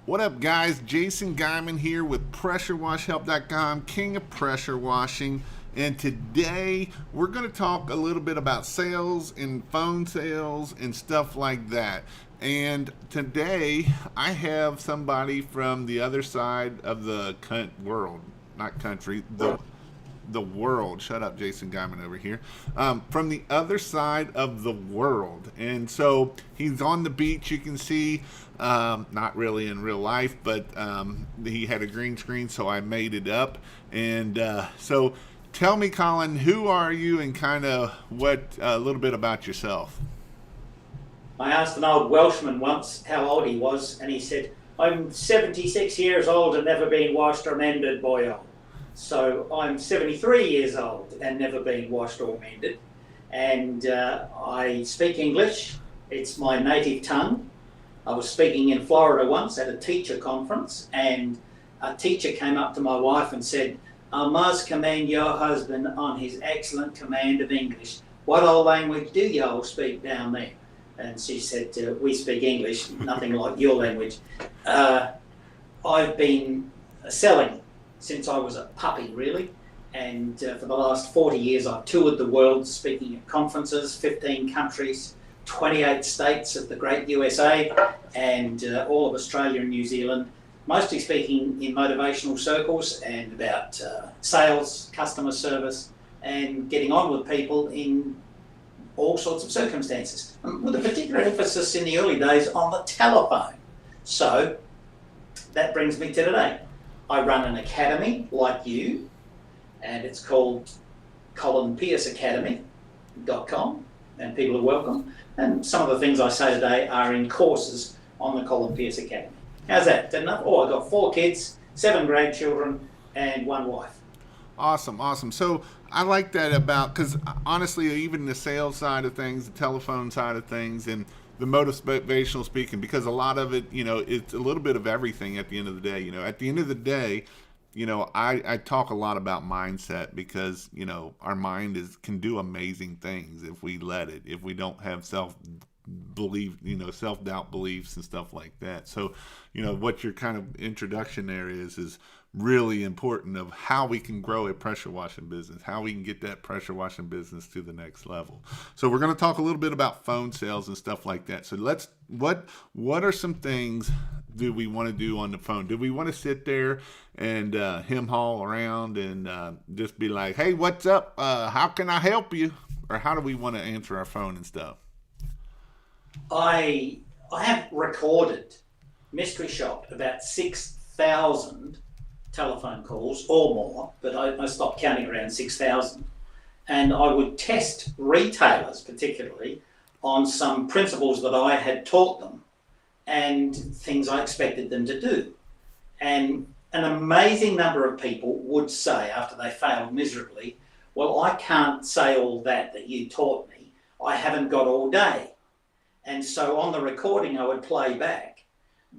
What up, guys? Jason Guyman here with PressureWashHelp.com, King of Pressure Washing. And today we're going to talk a little bit about sales and phone sales and stuff like that. And today I have somebody from the other side of the world, not country, the world. Shut up, Jason Guyman over here. From the other side of the world. And so he's on the beach. You can see, not really in real life, but he had a green screen, so I made it up. And so tell me, Colin, who are you and kind of what, a little bit about yourself? I asked an old Welshman once how old he was, and he said, "I'm 76 years old and never been washed or mended, boyo." So I'm 73 years old and never been washed or mended. And I speak English. It's my native tongue. I was speaking in Florida once at a teacher conference, and a teacher came up to my wife and said, "I must commend your husband on his excellent command of English. What old language do y'all speak down there?" And she said, "We speak English, nothing like your language." I've been selling since I was a puppy, really. And for the last 40 years, I've toured the world speaking at conferences, 15 countries, 28 states of the great USA, and all of Australia and New Zealand, mostly speaking in motivational circles and about sales, customer service, and getting on with people in all sorts of circumstances, with a particular emphasis in the early days on the telephone. So that brings me to today. I run an academy like you, and it's called colinpearceacademy.com, and people are welcome. And some of the things I say today are in courses on the Colin Pierce Academy. How's that? Is that enough? Oh, I've got 4 kids, 7 grandchildren, and 1 wife. Awesome, awesome. So I like that about, because honestly, even the sales side of things, the telephone side of things, and the motivational speaking, because a lot of it, it's a little bit of everything at the end of the day. At the end of the day, I talk a lot about mindset because, our mind can do amazing things if we let it, if we don't have belief, self-doubt beliefs and stuff like that. So, what your kind of introduction there is really important of how we can grow a pressure washing business, how we can get that pressure washing business to the next level. So we're going to talk a little bit about phone sales and stuff like that. So what are some things do we want to do on the phone? Do we want to sit there and hem haul around and just be like, "Hey, what's up? How can I help you?" Or how do we want to answer our phone and stuff? I have recorded, mystery shopped, about 6,000 telephone calls or more, but I stopped counting around 6,000. And I would test retailers particularly on some principles that I had taught them and things I expected them to do. And an amazing number of people would say after they failed miserably, "Well, I can't say all that you taught me. I haven't got all day." And so on the recording, I would play back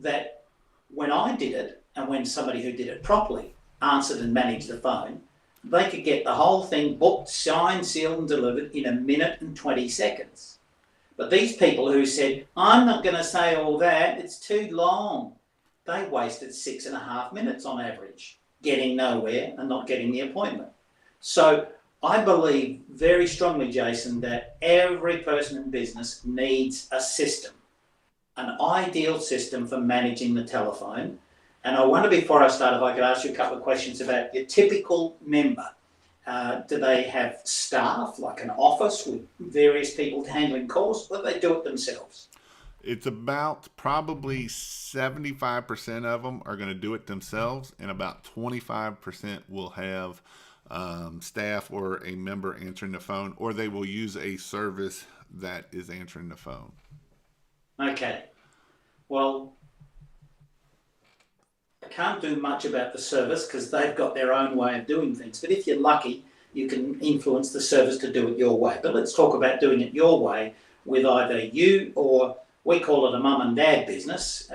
that when I did it, and when somebody who did it properly answered and managed the phone, they could get the whole thing booked, signed, sealed, and delivered in 1 minute and 20 seconds. But these people who said, "I'm not going to say all that, it's too long," they wasted 6.5 minutes on average, getting nowhere and not getting the appointment. So I believe very strongly, Jason, that every person in business needs a system, an ideal system for managing the telephone. And I wonder, before I start, if I could ask you a couple of questions about your typical member. Do they have staff, like an office with various people handling calls, or do they do it themselves? It's about probably 75% of them are going to do it themselves, and about 25% will have staff or a member answering the phone, or they will use a service that is answering the phone. Okay. Well, I can't do much about the service because they've got their own way of doing things. But if you're lucky, you can influence the service to do it your way. But let's talk about doing it your way with either you, or we call it a mum and dad business.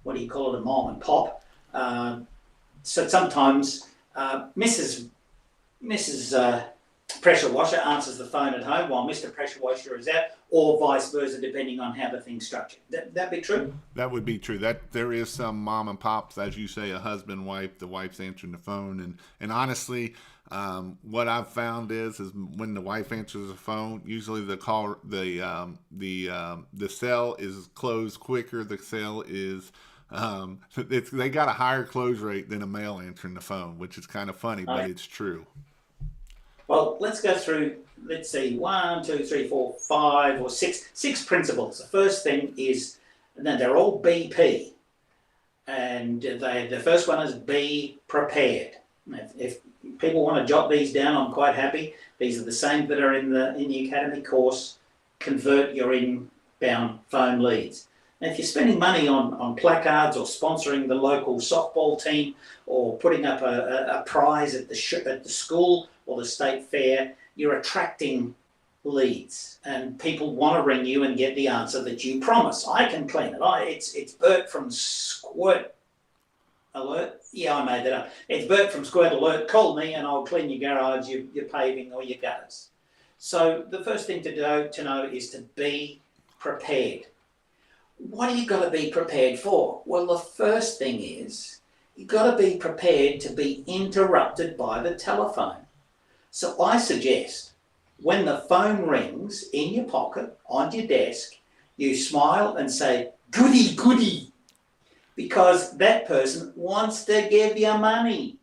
What do you call it? A mom and pop. So sometimes Mrs. pressure washer answers the phone at home while Mr. Pressure Washer is out, or vice versa, depending on how the thing's structured. That be true? That would be true. That there is some mom and pops, as you say, a husband, wife. The wife's answering the phone, and honestly, what I've found is when the wife answers the phone, usually the cell is closed quicker. The cell is they got a higher close rate than a male answering the phone, which is kind of funny, but it's true. Well, let's go through, let's see, 1, 2, 3, 4, 5 or 6 principles. The first thing is, now they're all BP, and the first one is be prepared. If people want to jot these down, I'm quite happy. These are the same that are in the Academy course. Convert your inbound phone leads. Now, if you're spending money on placards or sponsoring the local softball team or putting up a prize at the school or the state fair, you're attracting leads, and people want to ring you and get the answer that you promise. I can clean it. It's Bert from Squirt Alert. Yeah, I made that up. It's Bert from Squirt Alert. Call me and I'll clean your garage, your paving or your gutters. So the first thing to know is to be prepared. What are you got to be prepared for? Well, the first thing is you've got to be prepared to be interrupted by the telephone. So I suggest when the phone rings in your pocket, on your desk, you smile and say, goody, goody, because that person wants to give you money.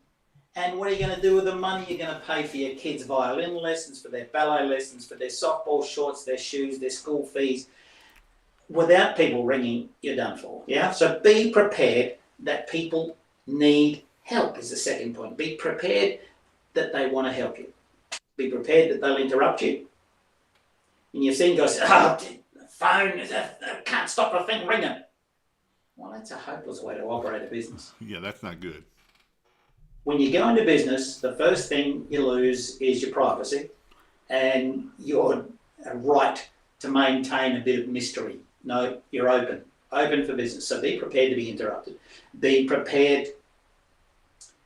And what are you going to do with the money? You're going to pay for your kids' violin lessons, for their ballet lessons, for their softball shorts, their shoes, their school fees. Without people ringing, you're done for. Yeah. So be prepared that people need help is the second point. Be prepared that they want to help you. Be prepared that they'll interrupt you. And you've seen guys say, oh, the phone, I can't stop the thing ringing. Well, that's a hopeless way to operate a business. Yeah, that's not good. When you go into business, the first thing you lose is your privacy and your right to maintain a bit of mystery. No, you're open for business. So be prepared to be interrupted. Be prepared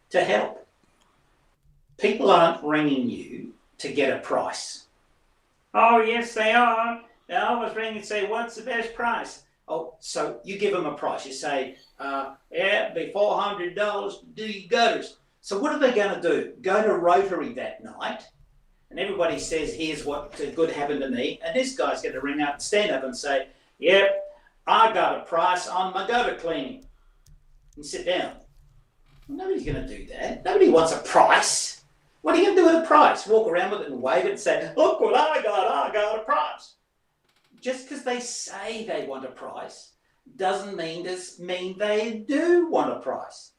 to help. People aren't ringing you to get a price. Oh, yes, they are. They always ring and say, what's the best price? Oh, so you give them a price. You say, yeah, it'd be $400 to do your gutters. So what are they going to do? Go to Rotary that night, and everybody says, here's what good happened to me. And this guy's going to ring up and stand up and say, yep, I got a price on my gutter cleaning. And sit down. Well, nobody's going to do that. Nobody wants a price. What are you going to do with a price? Walk around with it and wave it and say, look what I got a price. Just because they say they want a price doesn't mean they do want a price.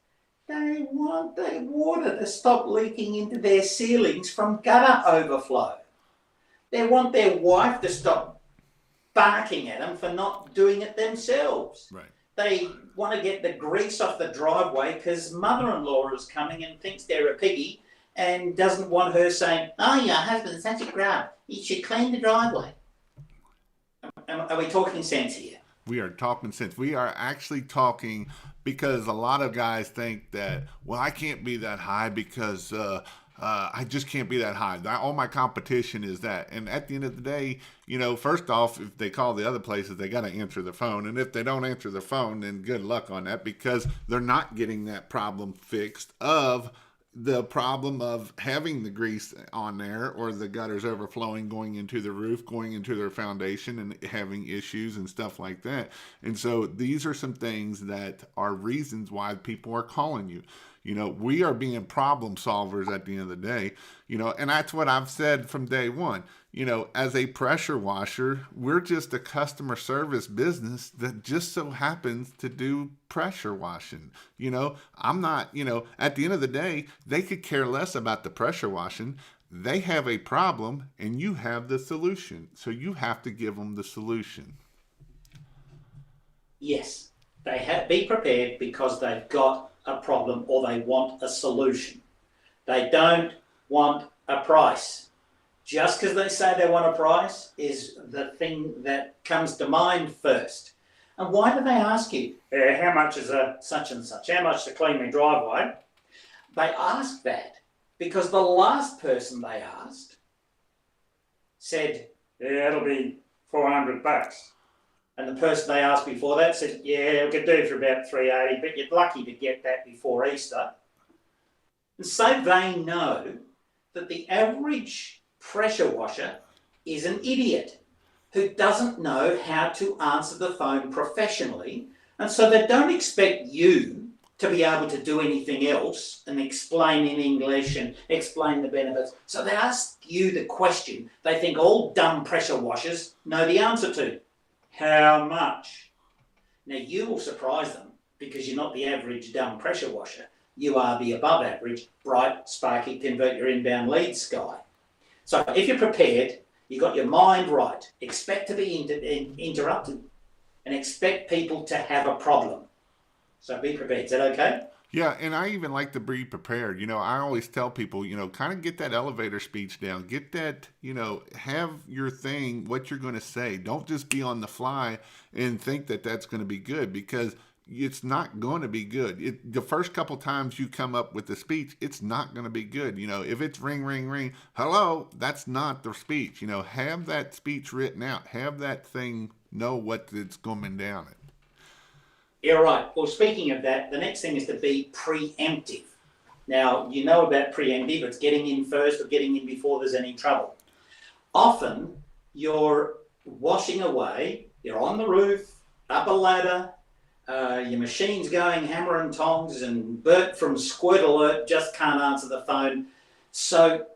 They want the water to stop leaking into their ceilings from gutter overflow. They want their wife to stop barking at them for not doing it themselves. Right. They want to get the grease off the driveway because mother-in-law is coming and thinks they're a piggy and doesn't want her saying, oh, your husband's such a grub. He should clean the driveway. Are we talking sense here? We are talking sense. We are actually talking because a lot of guys think that, well, I can't be that high because I just can't be that high. All my competition is that. And at the end of the day, first off, if they call the other places, they got to answer the phone. And if they don't answer the phone, then good luck on that because they're not getting that problem fixed of the problem of having the grease on there or the gutters overflowing, going into the roof, going into their foundation and having issues and stuff like that. And so these are some things that are reasons why people are calling you. We are being problem solvers at the end of the day, and that's what I've said from day one. As a pressure washer, we're just a customer service business that just so happens to do pressure washing. I'm not, at the end of the day, they could care less about the pressure washing. They have a problem and you have the solution. So you have to give them the solution. Yes, be prepared because they've got a problem or they want a solution. They don't want a price. Just because they say they want a price is the thing that comes to mind first. And why do they ask you, how much is a such and such? How much to clean my driveway? They ask that because the last person they asked said, yeah, it'll be $400. And the person they asked before that said, yeah, we could do for about $380, but you're lucky to get that before Easter. And so they know that the average pressure washer is an idiot who doesn't know how to answer the phone professionally. And so they don't expect you to be able to do anything else and explain in English and explain the benefits. So they ask you the question they think all dumb pressure washers know the answer to. How much? Now you will surprise them because you're not the average dumb pressure washer. You are the above average, bright, sparky, convert your inbound leads guy. So if you're prepared, you've got your mind right, expect to be interrupted and expect people to have a problem. So be prepared. Is that okay? Yeah, and I even like to be prepared. I always tell people, kind of get that elevator speech down. Get that, have your thing, what you're going to say. Don't just be on the fly and think that that's going to be good, because it's not going to be good. The first couple times you come up with the speech, it's not going to be good. If it's ring, ring, ring, hello, that's not the speech. Have that speech written out. Have that thing know what it's coming down at. Yeah, right. Well, speaking of that, the next thing is to be preemptive. Now, you know about preemptive. It's getting in first or getting in before there's any trouble. Often, you're washing away, you're on the roof, up a ladder, your machine's going hammer and tongs, and Bert from Squirt Alert just can't answer the phone. So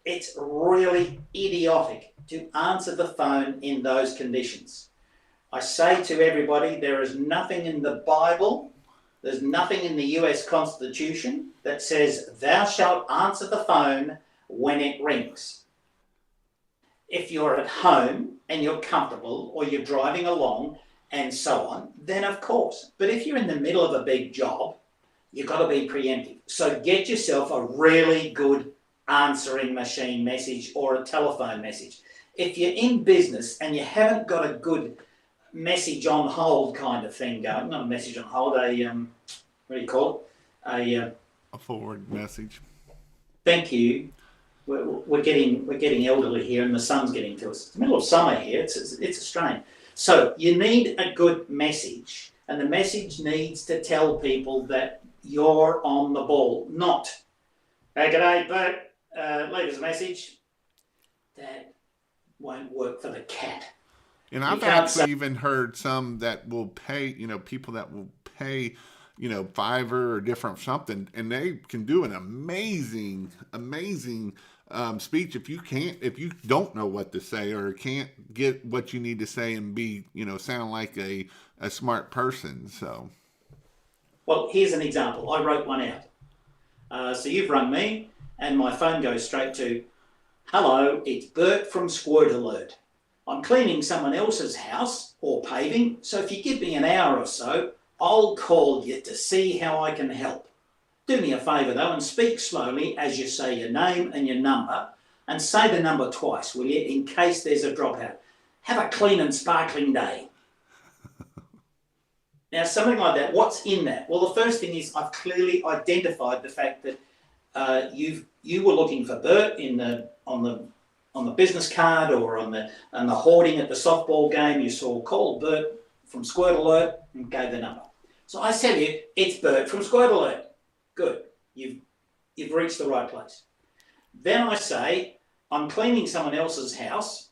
it's really idiotic to answer the phone in those conditions. I say to everybody, there is nothing in the Bible, there's nothing in the US Constitution that says thou shalt answer the phone when it rings. If you're at home and you're comfortable, or you're driving along and so on, then of course. But if you're in the middle of a big job, you've got to be preemptive. So get yourself a really good answering machine message or a telephone message. If you're in business and you haven't got a good message on hold kind of thing going, not a message on hold, what do you call it? A forward message. Thank you. We're getting elderly here, and the sun's getting to us. It's the middle of summer here. It's a strain. So you need a good message, and the message needs to tell people that you're on the ball. Not, hey, g'day, Bert, leave us a message. That won't work for the cat. And I've actually even heard some that will pay, people that will pay, Fiverr or different something, and they can do an amazing speech. If you don't know what to say or can't get what you need to say and be, sound like a smart person. So, well, here's an example. I wrote one out. So you've rung me, and my phone goes straight to, hello, it's Bert from Squirt Alert. I'm cleaning someone else's house or paving, so if you give me an hour or so, I'll call you to see how I can help. Do me a favour though, and speak slowly as you say your name and your number, and say the number twice, will you, in case there's a dropout. Have a clean and sparkling day. Now, something like that, what's in that? Well, the first thing is I've clearly identified the fact that you were looking for Bert on the business card or on the hoarding at the softball game. You saw call Bert from Squirt Alert and gave the number. So I said to you, it's Bert from Squirt Alert. Good, you've reached the right place. Then I say, I'm cleaning someone else's house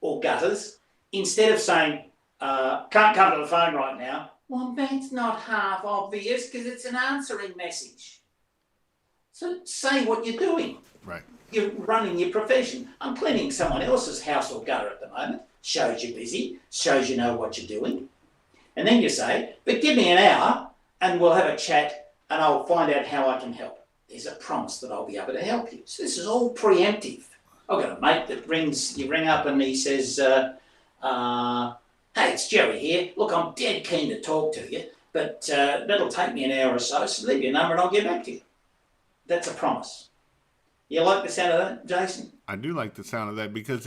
or gutters. Instead of saying, can't come to the phone right now, well, that's not half obvious because it's an answering message. So say what you're doing. Right. You're running your profession. I'm cleaning someone else's house or gutter at the moment. Shows you're busy, shows you know what you're doing. And then you say, but give me an hour and we'll have a chat and I'll find out how I can help. There's a promise that I'll be able to help you. So this is all preemptive. I've got a mate that you ring up and he says, hey, it's Jerry here. Look, I'm dead keen to talk to you, but that'll take me an hour or so leave your number and I'll get back to you. That's a promise. You like the sound of that, Jason? I do like the sound of that because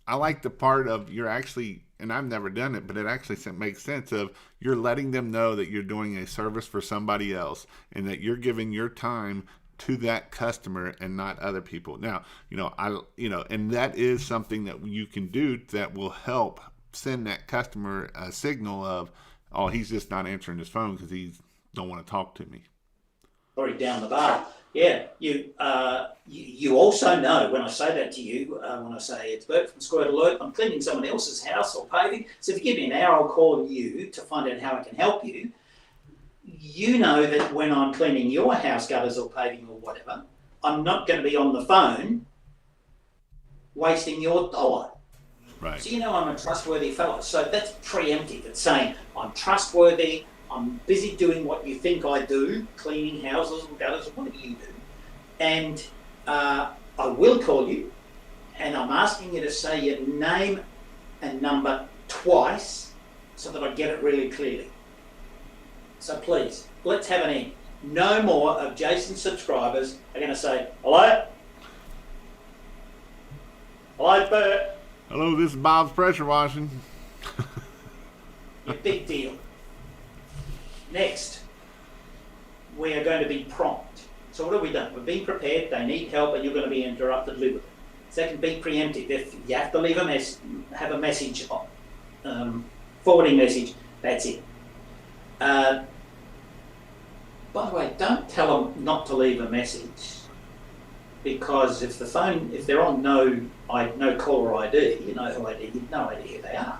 I like the part of you're actually, and I've never done it, but it actually makes sense of you're letting them know that you're doing a service for somebody else and that you're giving your time to that customer and not other people. Now, and that is something that you can do that will help send that customer a signal of, oh, he's just not answering his phone because he don't want to talk to me. Already down the bar. Yeah, you also know when I say that to you, when I say it's Bert from Squirt Alert, I'm cleaning someone else's house or paving. So if you give me an hour, I'll call you to find out how I can help you. You know that when I'm cleaning your house, gutters or paving or whatever, I'm not going to be on the phone wasting your dollar. Right. So you know I'm a trustworthy fellow. So that's preemptive. It's saying I'm trustworthy. I'm busy doing what you think I do, cleaning houses or gutters or whatever you do. And I will call you, and I'm asking you to say your name and number twice so that I get it really clearly. So please, let's have an end. No more of Jason's subscribers are going to say, hello? Hello, Bert? Hello, this is Bob's Pressure Washing. A big deal. Next, we are going to be prompt. So what have we done? We've been prepared, they need help, and you're going to be interrupted, live with it. Second, be preemptive. If you have to leave have a message, forwarding message, that's it. By the way, don't tell them not to leave a message, because if they're on no caller ID, you've no idea who they are.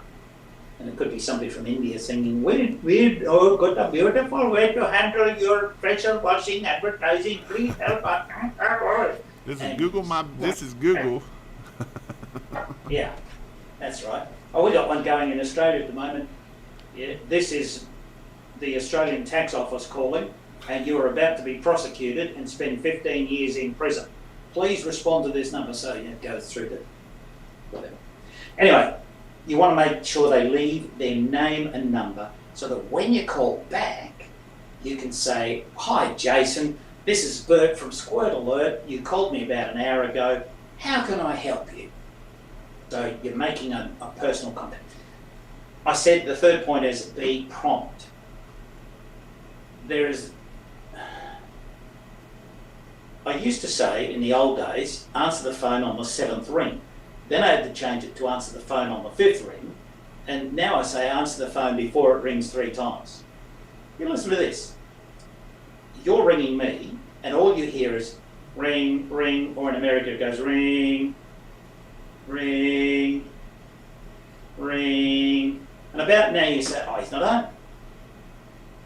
And it could be somebody from India singing, we got a beautiful way to handle your pressure washing advertising. Please help us. This is Google. Yeah, that's right. Oh, we got one going in Australia at the moment. Yeah, this is the Australian Tax Office calling, and you are about to be prosecuted and spend 15 years in prison. Please respond to this number. So it goes through the whatever. Anyway, you want to make sure they leave their name and number so that when you call back, you can say, hi, Jason, this is Bert from Squirt Alert. You called me about an hour ago. How can I help you? So you're making a personal contact. I said the third point is be prompt. I used to say in the old days, answer the phone on the 7th ring. Then I had to change it to answer the phone on the 5th ring. And now I say answer the phone before it rings 3 times. You listen to this. You're ringing me, and all you hear is ring, ring, or in America it goes ring, ring, ring. And about now you say, oh, he's not home.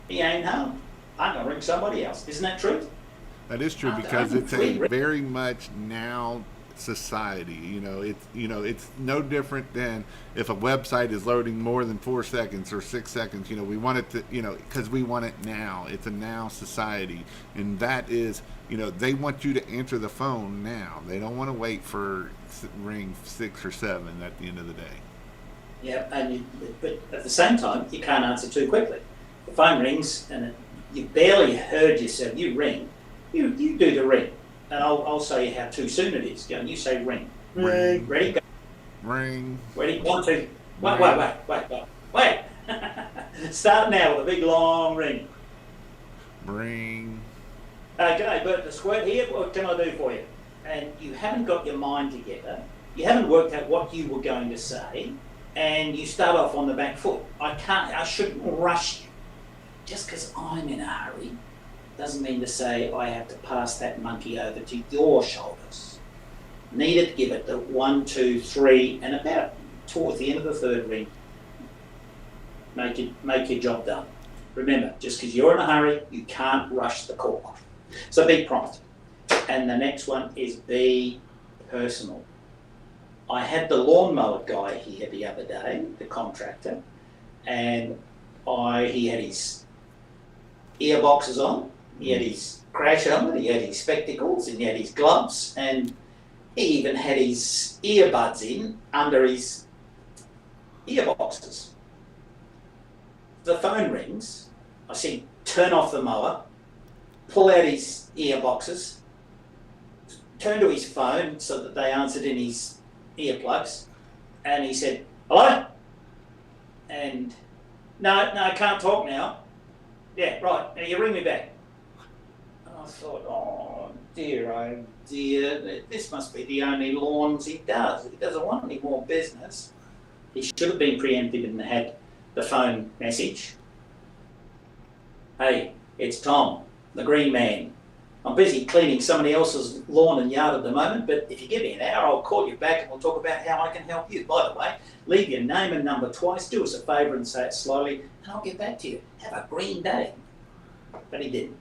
He ain't home. I'm going to ring somebody else. Isn't that true? That is true, because it's a very much now society. It's no different than if a website is loading more than 4 seconds or 6 seconds. We want it to, because we want it now. It's a now society, and that is, they want you to answer the phone now. They don't want to wait for ring 6 or 7 at the end of the day. Yeah, but at the same time, you can't answer too quickly. The phone rings, and you barely heard yourself. You ring. You do the ring. And I'll say how too soon it is. You say ring. Ring. Ready? Go. Ring. Ready? 1, 2. Wait. Start now with a big long ring. Ring. G'day, Bert the Squirt here. What can I do for you? And you haven't got your mind together. You haven't worked out what you were going to say, and you start off on the back foot. I shouldn't rush you. Just because I'm in a hurry doesn't mean to say I have to pass that monkey over to your shoulders. Needed to give it the 1, 2, 3, and about towards the end of the 3rd ring, make your job done. Remember, just because you're in a hurry, you can't rush the call. So be prompt. And the next one is be personal. I had the lawnmower guy here the other day, the contractor, and he had his earboxes on. He had his crash helmet, he had his spectacles, and he had his gloves, and he even had his earbuds in under his earboxes. The phone rings. I said, turn off the mower, pull out his earboxes, turn to his phone so that they answered in his earplugs, and he said, hello? And no, I can't talk now. Yeah, right, now you ring me back. thought, oh dear, this must be the only lawns he does. He doesn't want any more business. He should have been preemptive and had the phone message. Hey, it's Tom, the green man. I'm busy cleaning somebody else's lawn and yard at the moment, but if you give me an hour, I'll call you back and we'll talk about how I can help you. By the way, leave your name and number twice, do us a favour and say it slowly, and I'll get back to you. Have a green day. But he didn't.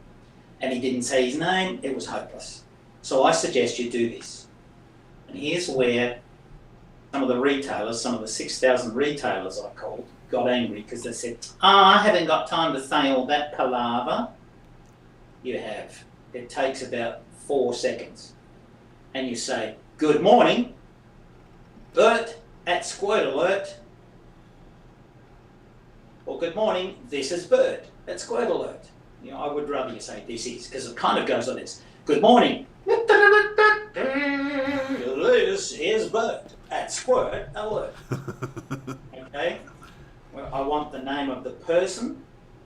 And he didn't say his name, it was hopeless. So I suggest you do this. And here's where some of the retailers, some of the 6,000 retailers I called, got angry because they said, I haven't got time to say all that palaver. You have. It takes about 4 seconds. And you say, good morning, Bert at Squirt Alert. Or good morning, this is Bert at Squirt Alert. You know, I would rather you say this is, because it kind of goes like this. Good morning. This is Bert at Squirt Alert. Okay? Well, I want the name of the person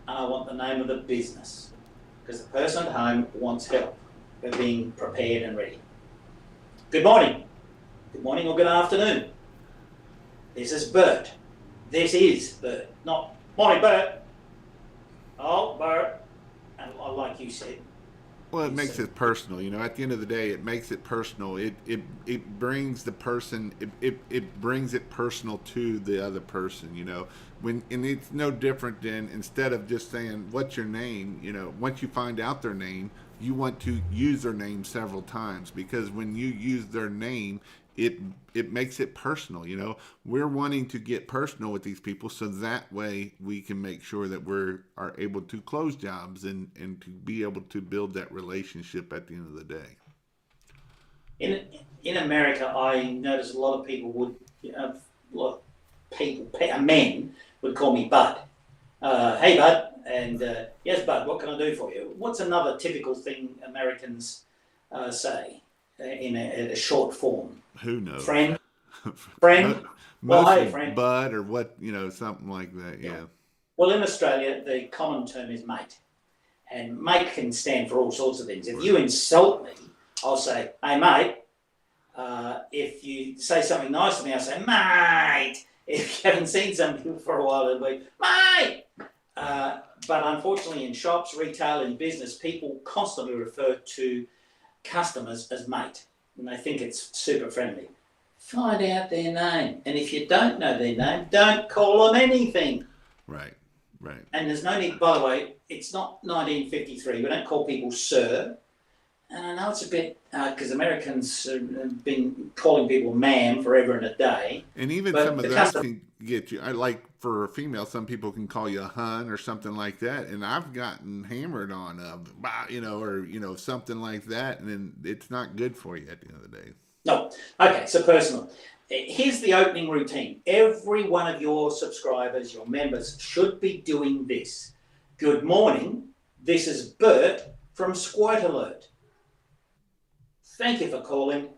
and I want the name of the business. Because the person at home wants help with being prepared and ready. Good morning. Good morning or good afternoon. This is Bert. This is Bert. Not, morning Bert. Oh, Bert. And like you said. Well, it makes it personal. You know, at the end of the day, it makes it personal. It brings the person. It brings it personal to the other person. You know, and it's no different than instead of just saying what's your name. You know, once you find out their name, you want to use their name several times because when you use their name, it makes it personal. You know, we're wanting to get personal with these people so that way we can make sure that are able to close jobs and to be able to build that relationship at the end of the day. In America, I notice a lot of people would, a lot of people, men would call me Bud. Hey Bud, and yes Bud, what can I do for you? What's another typical thing Americans say in a short form? Who knows? Friend? Well, hey, friend. Bud or what, you know, something like that, yeah. Well, in Australia, the common term is mate. And mate can stand for all sorts of things. If you insult me, I'll say, hey, mate. If you say something nice to me, I'll say, mate. If you haven't seen somebody for a while, it'll be, mate. But unfortunately, in shops, retail, and business, people constantly refer to customers as mate. And they think it's super friendly. Find out their name. And if you don't know their name, don't call them anything. Right. And there's no need, by the way, it's not 1953. We don't call people sir. And I know it's a bit, because Americans have been calling people ma'am forever and a day. And even some of those can get you, like for a female, some people can call you a hun or something like that. And I've gotten hammered on, you know, or, you know, something like that. And then it's not good for you at the end of the day. No. Okay, so personal. Here's the opening routine. Every one of your subscribers, your members, should be doing this. Good morning. This is Bert from Squirt Alert. Thank you for calling.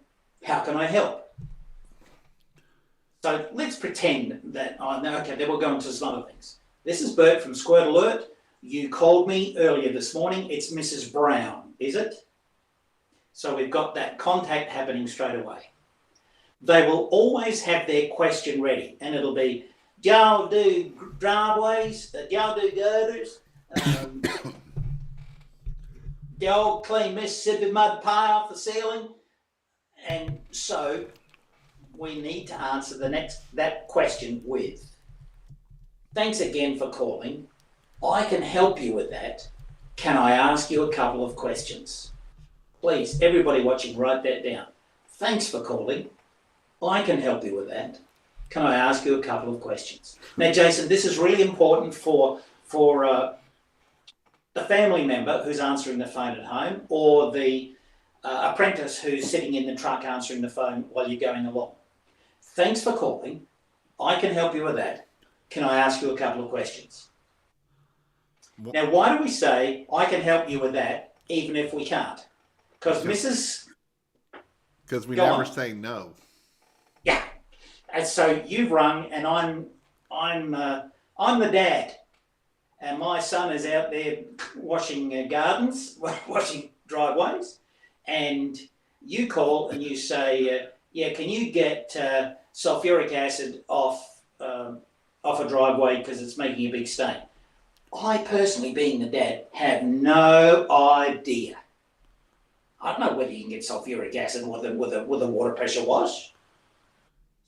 How can I help? So let's pretend that, okay, then we'll go into some other things. This is Bert from Squirt Alert. You called me earlier this morning. It's Mrs. Brown, is it? So we've got that contact happening straight away. They will always have their question ready, and it'll be, do y'all do driveways? Do y'all do gutters? Do y'all clean Mississippi mud pie off the ceiling? And so we need to answer that question with, thanks again for calling. I can help you with that. Can I ask you a couple of questions? Please, everybody watching, write that down. Thanks for calling. I can help you with that. Can I ask you a couple of questions? Now, Jason, this is really important for the family member who's answering the phone at home, or the apprentice who's sitting in the truck answering the phone while you're going along. Thanks for calling. I can help you with that. Can I ask you a couple of questions? Now, why do we say, I can help you with that, even if we can't? Because we never say no. Yeah. And so you've rung, and I'm the dad, and my son is out there washing gardens, driveways, and you call and you say, yeah, can you get sulfuric acid off a driveway because it's making a big stain? I personally, being the dad, have no idea. I don't know whether you can get sulfuric acid with a water pressure wash.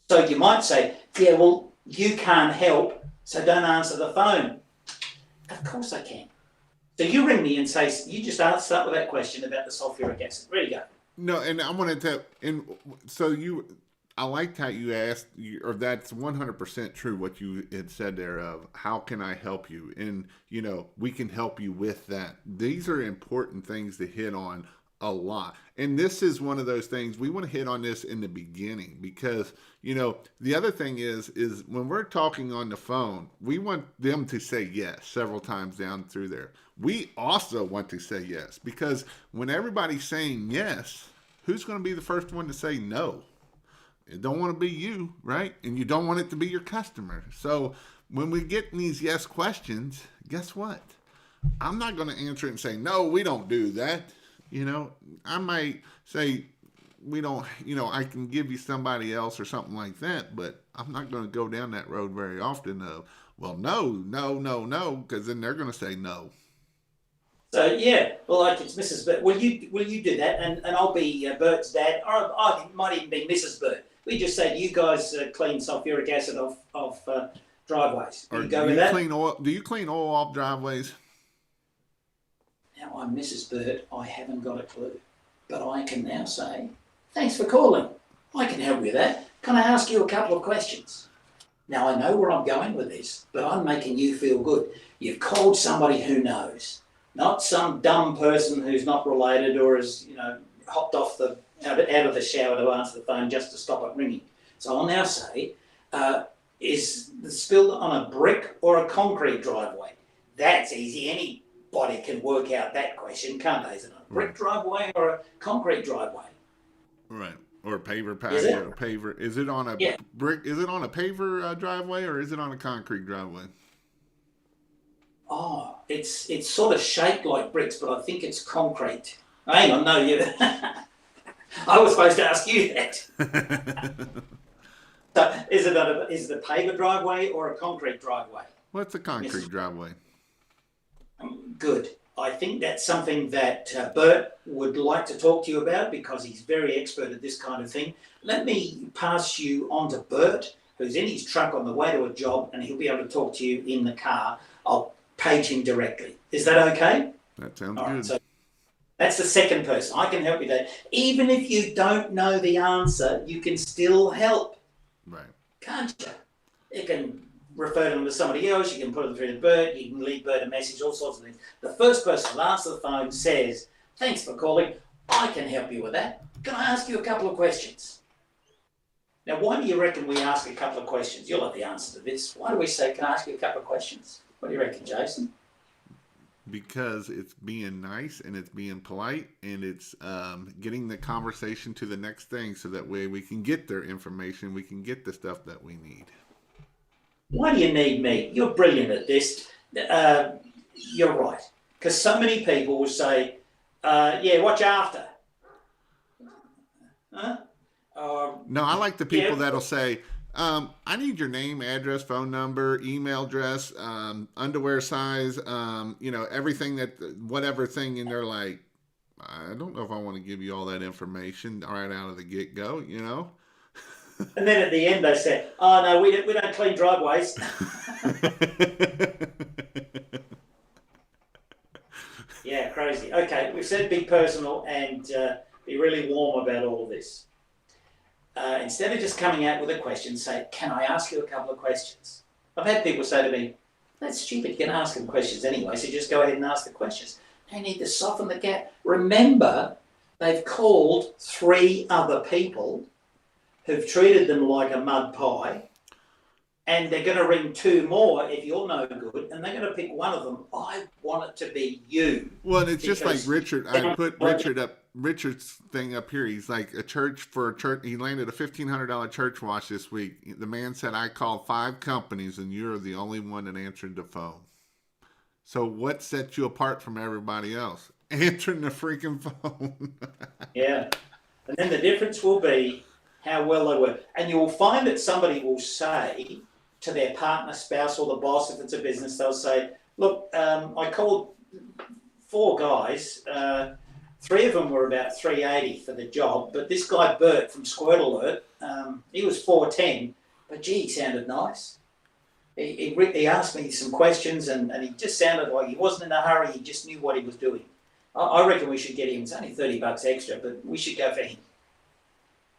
So you might say, yeah, well, you can't help, so don't answer the phone. Of course I can. So you ring me and say, you just start with that question about the sulfuric acid. There you go. No, and I wanted to, and so I liked how you asked, or that's 100% true what you had said there of how can I help you? And, we can help you with that. These are important things to hit on a lot. And this is one of those things we want to hit on this in the beginning because, the other thing is when we're talking on the phone, we want them to say yes several times down through there. We also want to say yes because when everybody's saying yes, who's going to be the first one to say no? It don't want to be you, right? And you don't want it to be your customer. So when we get these yes questions, guess what? I'm not going to answer it and say, no, we don't do that. I might say, we don't, I can give you somebody else or something like that, but I'm not going to go down that road very often of, well, no, because then they're going to say no. So yeah, well, like it's Mrs. Burt. Will you do that? And I'll be Bert's dad, or I might even be Mrs. Burt. We just say, you guys clean sulfuric acid off driveways. Do you go with that? Do you clean oil off driveways? Now I'm Mrs. Burt. I haven't got a clue, but I can now say, thanks for calling. I can help you with that. Can I ask you a couple of questions? Now I know where I'm going with this, but I'm making you feel good. You've called somebody who knows. Not some dumb person who's not related or has, hopped off out of the shower to answer the phone just to stop it ringing. So I'll now say, is the spill on a brick or a concrete driveway? That's easy. Anybody can work out that question, can't they? Is it on a brick driveway or a concrete driveway? Right. Or a paver patio. Paver. Is it on a brick? Is it on a paver driveway or is it on a concrete driveway? Oh, it's sort of shaped like bricks, but I think it's concrete. Hang on, no, you. I was supposed to ask you that. So, is it a paver driveway or a concrete driveway? What's a concrete driveway? Good. I think that's something that Bert would like to talk to you about because he's very expert at this kind of thing. Let me pass you on to Bert, who's in his truck on the way to a job, and he'll be able to talk to you in the car. I'll page him directly. Is that okay? That sounds All good. Right, so that's the second person. I can help you there. Even if you don't know the answer, you can still help. Right. Can't you? You can refer them to somebody else. You can put them through to Bert. You can leave Bert a message, all sorts of things. The first person to answer the phone says, thanks for calling. I can help you with that. Can I ask you a couple of questions? Now, why do you reckon we ask a couple of questions? You'll have the answer to this. Why do we say, can I ask you a couple of questions? What do you reckon, Jason? Because it's being nice and it's being polite and it's getting the conversation to the next thing so that way we can get their information, we can get the stuff that we need. Why do you need me? You're brilliant at this. You're right. Because so many people will say, yeah, watch after. Huh? No, I like the people that'll say, I need your name, address, phone number, email address, underwear size, everything whatever thing. And they're like, I don't know if I want to give you all that information right out of the get-go, And then at the end they say, oh, no, we don't clean driveways. Yeah, crazy. Okay, we've said be personal and be really warm about all of this. Instead of just coming out with a question, say, can I ask you a couple of questions? I've had people say to me, that's stupid, you can ask them questions anyway, so just go ahead and ask the questions. They need to soften the gap. Remember, they've called 3 other people who've treated them like a mud pie, and they're going to ring 2 more if you're no good, and they're going to pick one of them. I want it to be you. Well, and it's just like Richard. I put Richard's thing up here. He's like a church. He landed a $1,500 church watch this week. The man said, I called 5 companies and you're the only one that answered the phone. So what sets you apart from everybody else? answering the freaking phone. Yeah. And then the difference will be how well they work. And you'll find that somebody will say to their partner, spouse, or the boss, if it's a business, they'll say, look, I called four guys. Three of them were about 380 for the job, but this guy Bert from Squirt Alert, he was 410, but gee, he sounded nice. He asked me some questions, and he just sounded like he wasn't in a hurry. He just knew what he was doing. I reckon we should get him. It's only $30 extra, but we should go for him.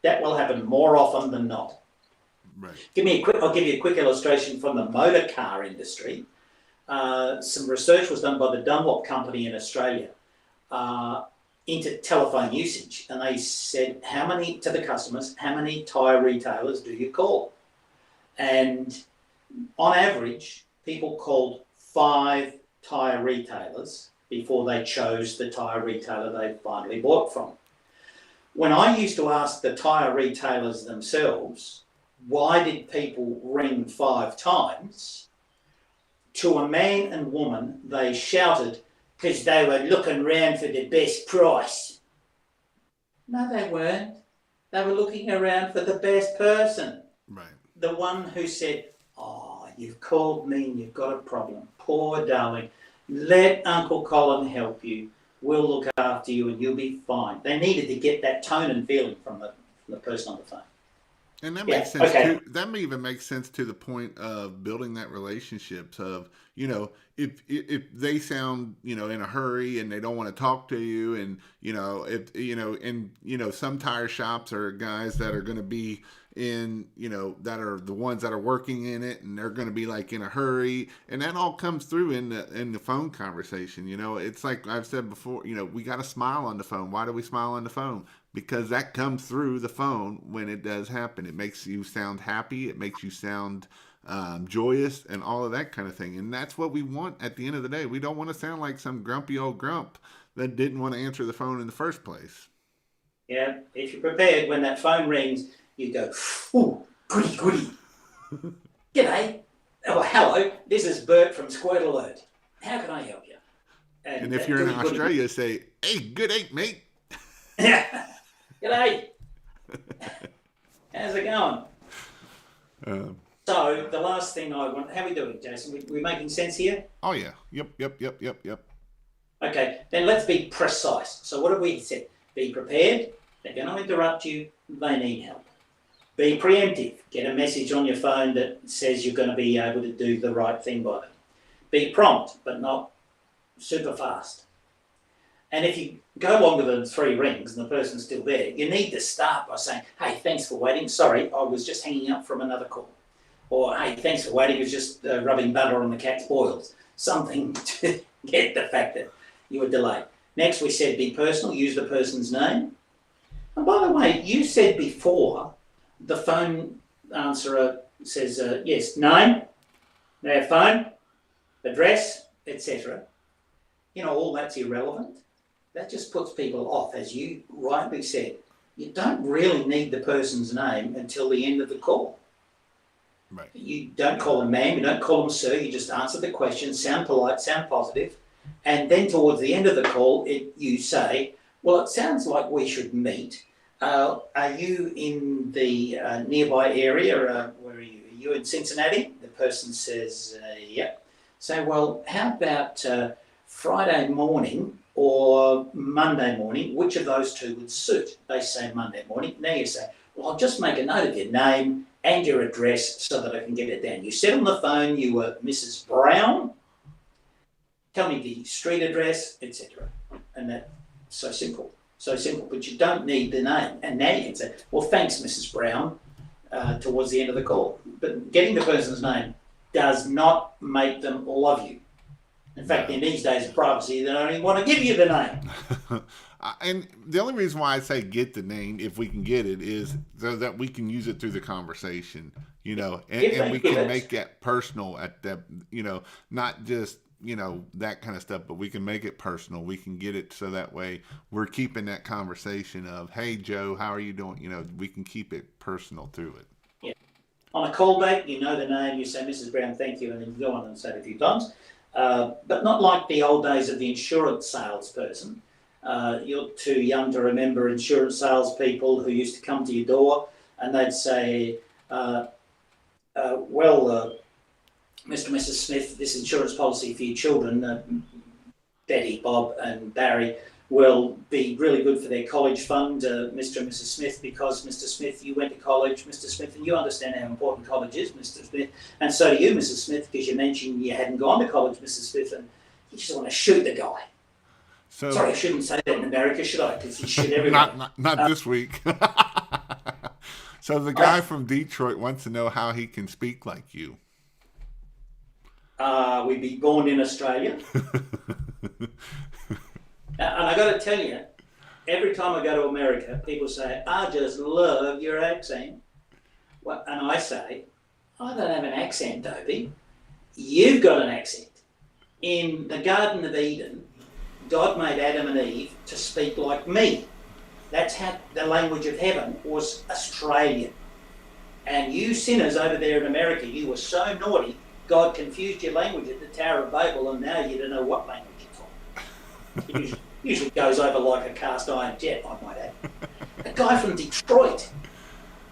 That will happen more often than not. Right. I'll give you a quick illustration from the motor car industry. Some research was done by the Dunlop company in Australia into telephone usage, and they said, to the customers, how many tyre retailers do you call? And on average, people called 5 tyre retailers before they chose the tyre retailer they finally bought from. When I used to ask the tyre retailers themselves, why did people ring 5 times? To a man and woman, they shouted, because they were looking round for the best price. No, they weren't. They were looking around for the best person. Right. The one who said, oh, you've called me and you've got a problem. Poor darling. Let Uncle Colin help you. We'll look after you and you'll be fine. They needed to get that tone and feeling from the person on the phone. And that makes sense too. That may even make sense to the point of building that relationships of, if they sound, in a hurry and they don't want to talk to you, and some tire shops are guys that are going to be in, that are the ones that are working in it, and they're going to be like in a hurry, and that all comes through in the phone conversation. It's like I've said before, we got to smile on the phone. Why do we smile on the phone? Because that comes through the phone when it does happen. It makes you sound happy. It makes you sound joyous and all of that kind of thing. And that's what we want at the end of the day. We don't want to sound like some grumpy old grump that didn't want to answer the phone in the first place. Yeah, if you're prepared, when that phone rings, you go, ooh, goody, goody. G'day. Oh, hello, this is Bert from Squirt Alert. How can I help you? And if you're in Australia, say, hey, good day, mate. Yeah. G'day. How's it going? So the last thing I want, how are we doing, Jason? We making sense here? Oh yeah. Yep. Okay, then let's be precise. So what have we said? Be prepared. They're going to interrupt you. They need help. Be preemptive. Get a message on your phone that says you're going to be able to do the right thing by them. Be prompt, but not super fast. And if you go longer than 3 rings and the person's still there, you need to start by saying, hey, thanks for waiting. Sorry, I was just hanging up from another call. Or, hey, thanks for waiting. I was just rubbing butter on the cat's boils. Something to get the fact that you were delayed. Next, we said be personal. Use the person's name. And by the way, you said before the phone answerer says, yes, name, their phone, address, etc. All that's irrelevant. That just puts people off, as you rightly said. You don't really need the person's name until the end of the call. Right. You don't call them ma'am, you don't call them sir, you just answer the question, sound polite, sound positive, and then towards the end of the call, you say, well, it sounds like we should meet. Are you in the nearby area? Where are you? Are you in Cincinnati? The person says, yep. So, well, how about Friday morning or Monday morning? Which of those two would suit? They say Monday morning. Now you say, well, I'll just make a note of your name and your address so that I can get it down. You said on the phone you were Mrs. Brown. Tell me the street address, etc. And that's so simple. So simple, but you don't need the name. And now you can say, well, thanks, Mrs. Brown, towards the end of the call. But getting the person's name does not make them love you. In fact, in these days of privacy, they don't even want to give you the name. And the only reason why I say get the name, if we can get it, is so that we can use it through the conversation, and we can make that personal at that, not just, that kind of stuff, but we can make it personal. We can get it so that way we're keeping that conversation of, hey, Joe, how are you doing? We can keep it personal through it. Yeah. On a call date, you know the name, you say, Mrs. Brown, thank you, and then you go on and say it a few times. but not like the old days of the insurance salesperson. You're too young to remember insurance salespeople who used to come to your door and they'd say, well, Mr. and Mrs. Smith, this insurance policy for your children, Betty, Bob and Barry, will be really good for their college fund, Mr. and Mrs. Smith, because Mr. Smith, you went to college, Mr. Smith, and you understand how important college is, Mr. Smith, and so do you, Mrs. Smith, because you mentioned you hadn't gone to college, Mrs. Smith, and you just want to shoot the guy. So, sorry, I shouldn't say that in America, should I? Because you shoot everyone. not this week. So the guy from Detroit wants to know how he can speak like you. We'd be born in Australia. And I got to tell you, every time I go to America, people say, I just love your accent. Well, and I say, I don't have an accent, Dopey. You've got an accent. In the Garden of Eden, God made Adam and Eve to speak like me. That's how the language of heaven was Australian. And you sinners over there in America, you were so naughty, God confused your language at the Tower of Babel, and now you don't know what language you're talking. It usually goes over like a cast iron jet, I might add. A guy from Detroit.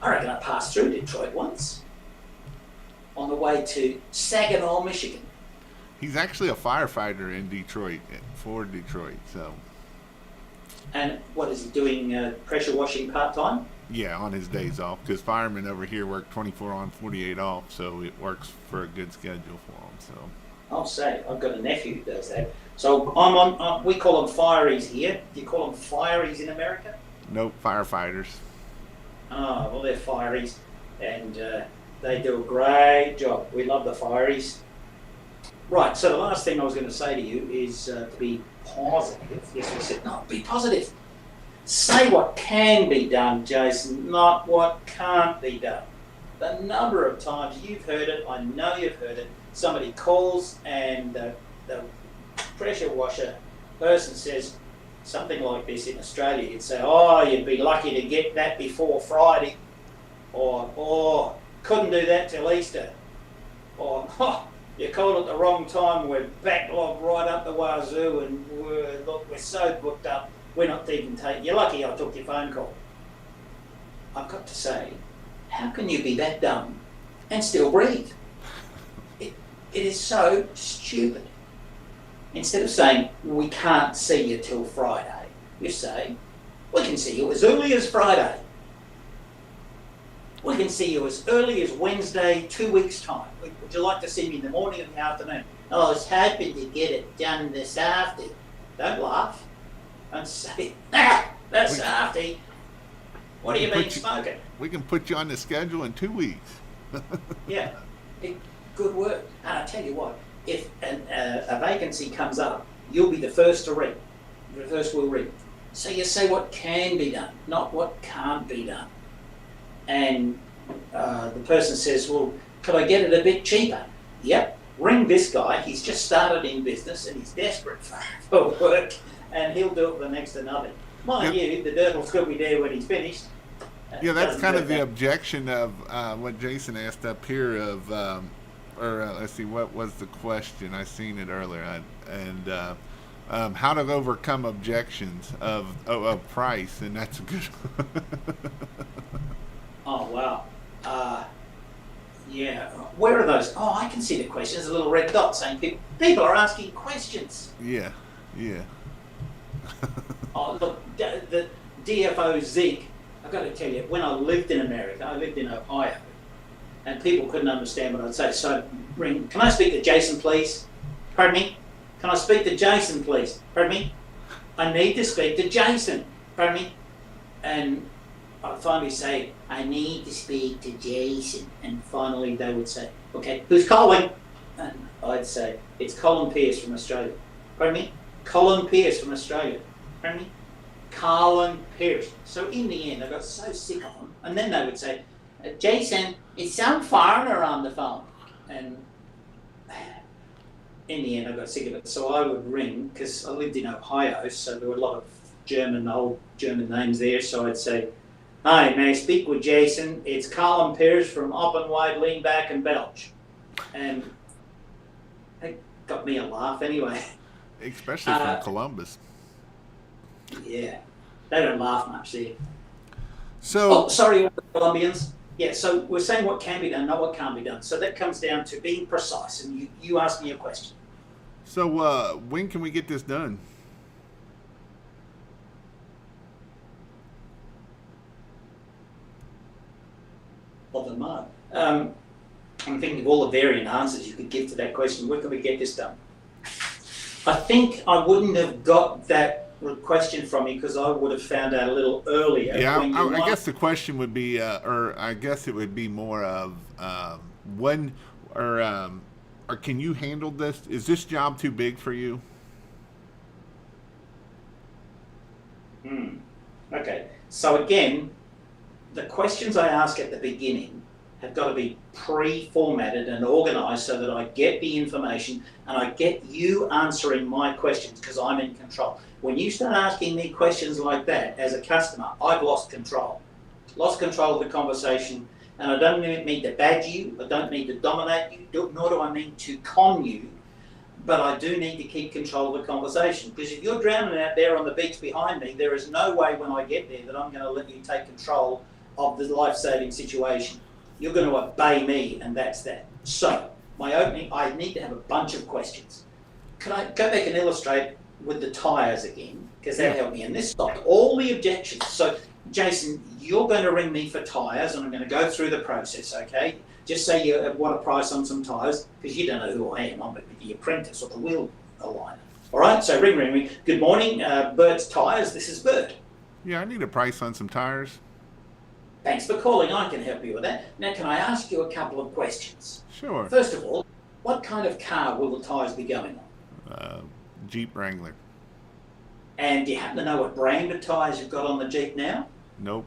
I reckon I passed through Detroit once on the way to Saginaw, Michigan. He's actually a firefighter in Detroit, for Detroit, so. And what is he doing, pressure washing part-time? Yeah, on his days off, because firemen over here work 24 on, 48 off, so it works for a good schedule for them. So I'll say, I've got a nephew who does that. So I'm on, we call them fireys here. Do you call them fireys in America? Nope, firefighters. Oh, well, they're fireys, and they do a great job. We love the fireys. Right, so the last thing I was going to say to you is to be positive. Yes, we said, no, be positive. Say what can be done, Jason, not what can't be done. The number of times you've heard it, I know you've heard it, somebody calls and the pressure washer person says something like this in Australia. You'd say, oh, you'd be lucky to get that before Friday, or couldn't do that till Easter, or oh, you called at the wrong time, we're backlogged right up the wazoo and we're so booked up, we're not even taking, you're lucky I took your phone call. I've got to say, how can you be that dumb and still breathe? It is so stupid. Instead of saying, we can't see you till Friday, you say, we can see you as early as Friday. We can see you as early as Wednesday, 2 weeks' time. Would you like to see me in the morning or the afternoon? Oh, I was hoping to get it done this afternoon. Don't laugh. Don't say, that's afternoon. What do you mean smoking? We can put you on the schedule in 2 weeks. Yeah, good work. And I tell you what, if a vacancy comes up, you'll be the first to ring. The first will ring. So you say what can be done, not what can't be done. And the person says, well, could I get it a bit cheaper? Yep, ring this guy. He's just started in business and he's desperate for work, and he'll do it for next to nothing. Mind you, the dirt will still be there when he's finished. Yeah, that's kind of the objection of what Jason asked up here of, let's see, what was the question? I seen it earlier. How to overcome objections of price, and that's a good Oh, wow. Yeah. Where are those? Oh, I can see the question. There's a little red dot saying people are asking questions. Yeah. Oh, look, the DFO Zeke, I've got to tell you, when I lived in America, I lived in Ohio, and people couldn't understand what I'd say. So I'd ring, can I speak to Jason, please? Pardon me? Can I speak to Jason, please? Pardon me? I need to speak to Jason. Pardon me? And I'd finally say, I need to speak to Jason. And finally they would say, okay, who's calling? And I'd say, it's Colin Pierce from Australia. Pardon me? Colin Pierce from Australia. Pardon me? Colin Pierce. So in the end, I got so sick of them. And then they would say, Jason, it's some foreigner on the phone. And in the end, I got sick of it. So I would ring, because I lived in Ohio, so there were a lot of old German names there. So I'd say, hi, may I speak with Jason? It's Colin Pierce from Up and Wide, Lean Back and Belch. And got me a laugh anyway. especially from Uh, Columbus. yeah, they don't laugh much there. Oh, So, sorry, all the Colombians. Yeah, so we're saying what can be done, not what can't be done. So that comes down to being precise. And you asked me a question. when can we get this done? Of the mud. I'm thinking of all the varying answers you could give to that question. Where can we get this done? I think I wouldn't have got that question from you because I would have found out a little earlier Yeah, when you I want. guess the question would be, or I guess it would be more of when, or or can you handle this? Is this job too big for you? Hmm. Okay. So again, the questions I ask at the beginning have got to be pre-formatted and organised so that I get the information and I get you answering my questions because I'm in control. When you start asking me questions like that as a customer, I've lost control of the conversation, and I don't mean to badge you, I don't mean to dominate you, nor do I mean to con you, but I do need to keep control of the conversation. Because if you're drowning out there on the beach behind me, there is no way when I get there that I'm going to let you take control of the life-saving situation. You're going to obey me, and that's that. So, my opening, I need to have a bunch of questions. Can I go back and illustrate with the tyres again? Because that Yeah. helped me. And this stopped all the objections. So, Jason, you're going to ring me for tyres, and I'm going to go through the process, okay? Just say you want a price on some tyres, because you don't know who I am. I'm the apprentice or the wheel aligner. All right, so ring. Good morning, Bert's Tyres. This is Bert. Yeah, I need a price on some tires. Thanks for calling. I can help you with that. Now, can I ask you a couple of questions? Sure. First of all, what kind of car will the tyres be going on? Uh, Jeep Wrangler. And do you happen to know what brand of tyres you've got on the Jeep now? Nope.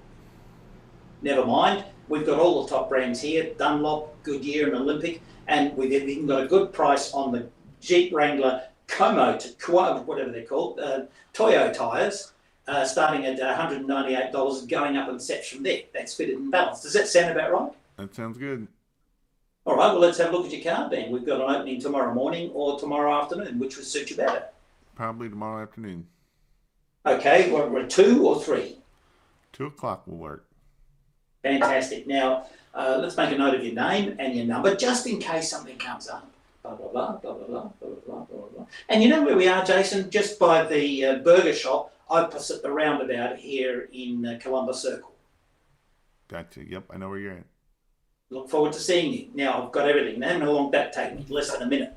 Never mind. We've got all the top brands here, Dunlop, Goodyear and Olympic, and we've even got a good price on the Jeep Wrangler whatever they're called, Toyo tyres, starting at $198, going up in sets from there. That's fitted and balanced. Does that sound about right? That sounds good. All right, well, let's have a look at your car then. We've got an opening tomorrow morning or tomorrow afternoon, which would suit you better. Probably tomorrow afternoon. Okay, we're 2 or 3. 2 o'clock will work. Fantastic. Now, let's make a note of your name and your number, just in case something comes up. Blah, blah, blah, blah, blah, blah, blah, blah, blah, blah. And you know where we are, Jason? Just by the burger shop opposite the roundabout here in Columbus Circle. Gotcha. Yep, I know where you're at. Look forward to seeing you. Now, I've got everything. Now, how long did that take me? Less than a minute.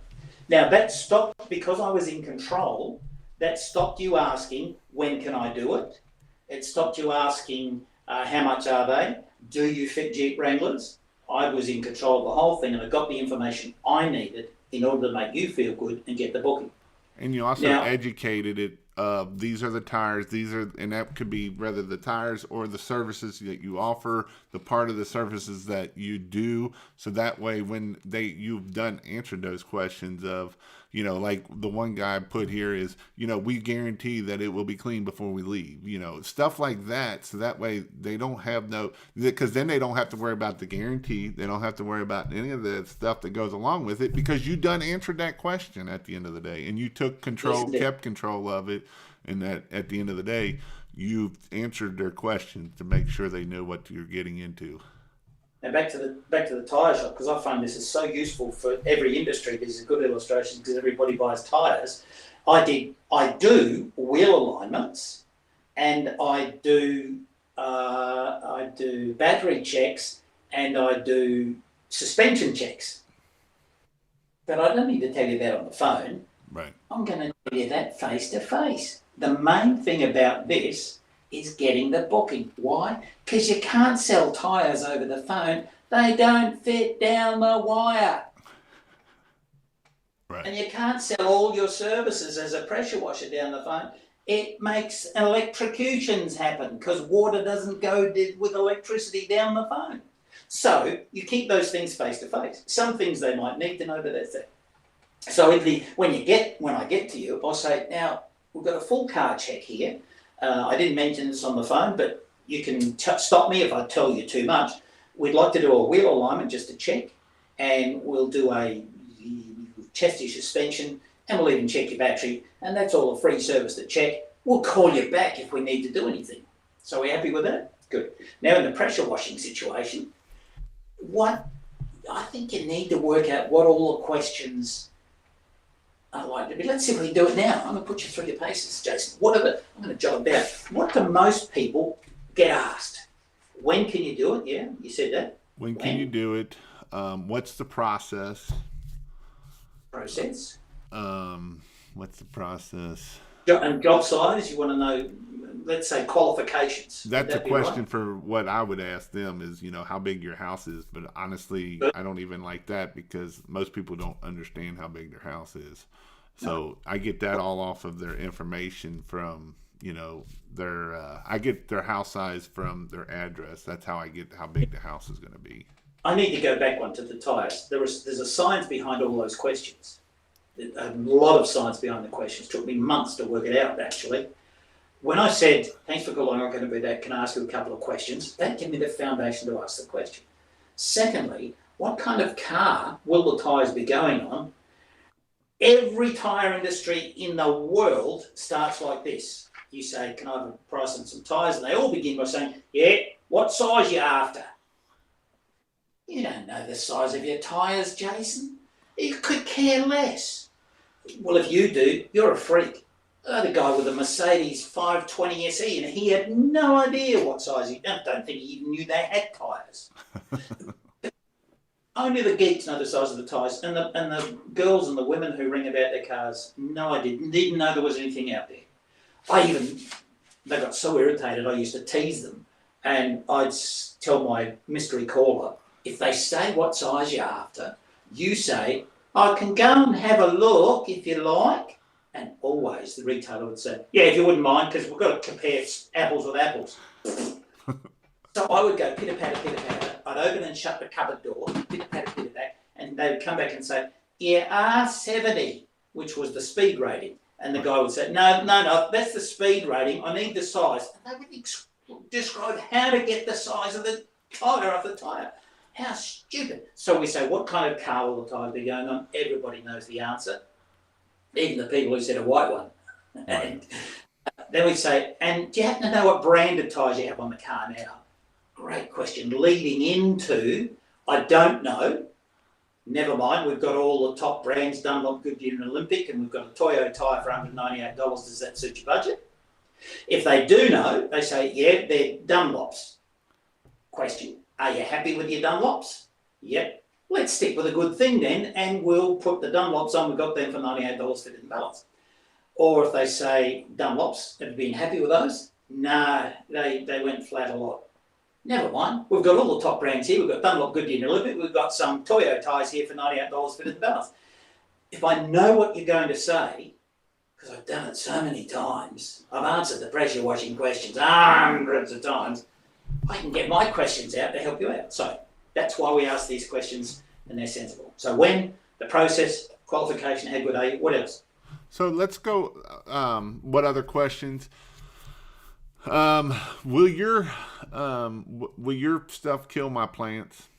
Now, that stopped because I was in control. That stopped you asking, when can I do it? It stopped you asking, how much are they? Do you fit Jeep Wranglers? I was in control of the whole thing and I got the information I needed in order to make you feel good and get the booking. And you also Now, educated it. These are the tires. And that could be whether the tires or the services that you offer, the part of the services that you do. So that way, when you've answered those questions of, like the one guy put here is, we guarantee that it will be clean before we leave, stuff like that. So that way they don't have because then they don't have to worry about the guarantee. They don't have to worry about any of the stuff that goes along with it because you answered that question at the end of the day and you took control, yes, kept control of it. And that at the end of the day, you've answered their questions to make sure they know what you're getting into. now back to the tyre shop, because I find this is so useful for every industry. This is a good illustration because everybody buys tyres. I do wheel alignments, and I do battery checks, and I do suspension checks. But I don't need to tell you that on the phone. Right. I'm going to tell you that face to face. The main thing about this is getting the booking. Why? Because you can't sell tyres over the phone. They don't fit down the wire. Right. And you can't sell all your services as a pressure washer down the phone. It makes electrocutions happen because water doesn't go with electricity down the phone. So you keep those things face to face. Some things they might need to know, but that's it. So when I get to you, I'll say, now, we've got a full car check here. I didn't mention this on the phone, but you can stop me if I tell you too much. We'd like to do a wheel alignment just to check, and we'll do a test your suspension, and we'll even check your battery. And that's all a free service to check. We'll call you back if we need to do anything. So we're happy with that? Good. Now in the pressure washing situation, I think you need to work out what all the questions are like to be. Let's see if we can do it now. I'm going to put you through your paces, Jason. I'm going to jot it down. What do most people get asked? When can you do it? Yeah, you said that. When can you do it? What's the process? Process. What's the process? And job size, you want to know, let's say qualifications. That's a question for what I would ask them is, how big your house is. But honestly, I don't even like that because most people don't understand how big their house is. So I get that all off of their information from, I get their house size from their address. That's how I get how big the house is going to be. I need to go back one to the tyres. There's a science behind all those questions. A lot of science behind the questions. It took me months to work it out, actually. When I said, thanks for calling, I'm going to be there, can I ask you a couple of questions? That gave me the foundation to ask the question. Secondly, what kind of car will the tyres be going on? Every tyre industry in the world starts like this. You say, can I have a price on some tyres? And they all begin by saying, yeah, what size you after? You don't know the size of your tyres, Jason. You could care less. Well, if you do, you're a freak. I had a guy with a Mercedes 520 SE and he had no idea what size I don't think he even knew they had tyres. Only the geeks know the size of the tyres, and the girls and the women who ring about their cars, no idea, didn't know there was anything out there. They got so irritated, I used to tease them, and I'd tell my mystery caller, if they say what size you're after, you say, I can go and have a look if you like. And always the retailer would say, yeah, if you wouldn't mind, because we've got to compare apples with apples. So I would go pitter-patter, pitter-patter. I'd open and shut the cupboard door, pitter-patter, pitter-patter, and they would come back and say, yeah, R70, which was the speed rating. And the guy would say, no, that's the speed rating. I need the size. And they would describe how to get the size of the tyre off the tyre. How stupid. So we say, what kind of car will the tyre be going on? Everybody knows the answer. Even the people who said a white one. And then we say, and do you happen to know what brand of tyres you have on the car now? Great question. Leading into, I don't know. Never mind, we've got all the top brands, Dunlop, Goodyear and Olympic, and we've got a Toyo tyre for $198. Does that suit your budget? If they do know, they say, yeah, they're Dunlops. Question, are you happy with your Dunlops? Yep. Let's stick with a good thing then, and we'll put the Dunlops on. We've got them for $98 fitted and balanced. Or if they say Dunlops, have you been happy with those? No, they went flat a lot. Never mind. We've got all the top brands here. We've got Dunlop, Goodyear and Olympic. We've got some Toyo tyres here for $98 fitted and balanced. If I know what you're going to say, because I've done it so many times, I've answered the pressure washing questions hundreds of times, I can get my questions out to help you out. So that's why we ask these questions, and they're sensible. So when, the process, qualification, how good are you, what else? So let's go, what other questions? Will your stuff kill my plants?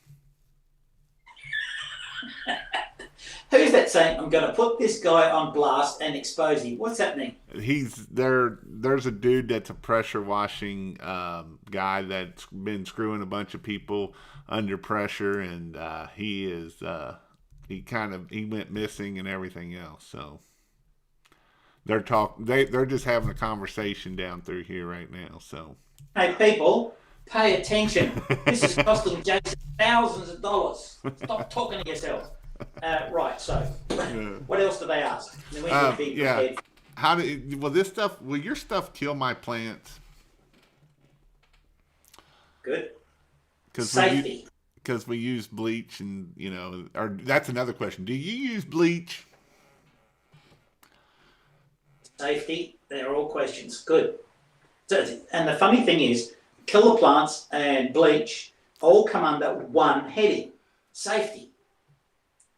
Who's that saying, I'm going to put this guy on blast and expose him? What's happening? There's a dude that's a pressure washing guy that's been screwing a bunch of people under pressure, and he went missing and everything else. So they're just having a conversation down through here right now. So hey people, pay attention. This is costing Jason thousands of dollars. Stop talking to yourself. Right, so what else do they ask? Yeah. Will your stuff kill my plants? Good. Safety. Because we use bleach, and or that's another question. Do you use bleach? Safety. They're all questions. Good. And the funny thing is, killer plants and bleach all come under one heading: safety.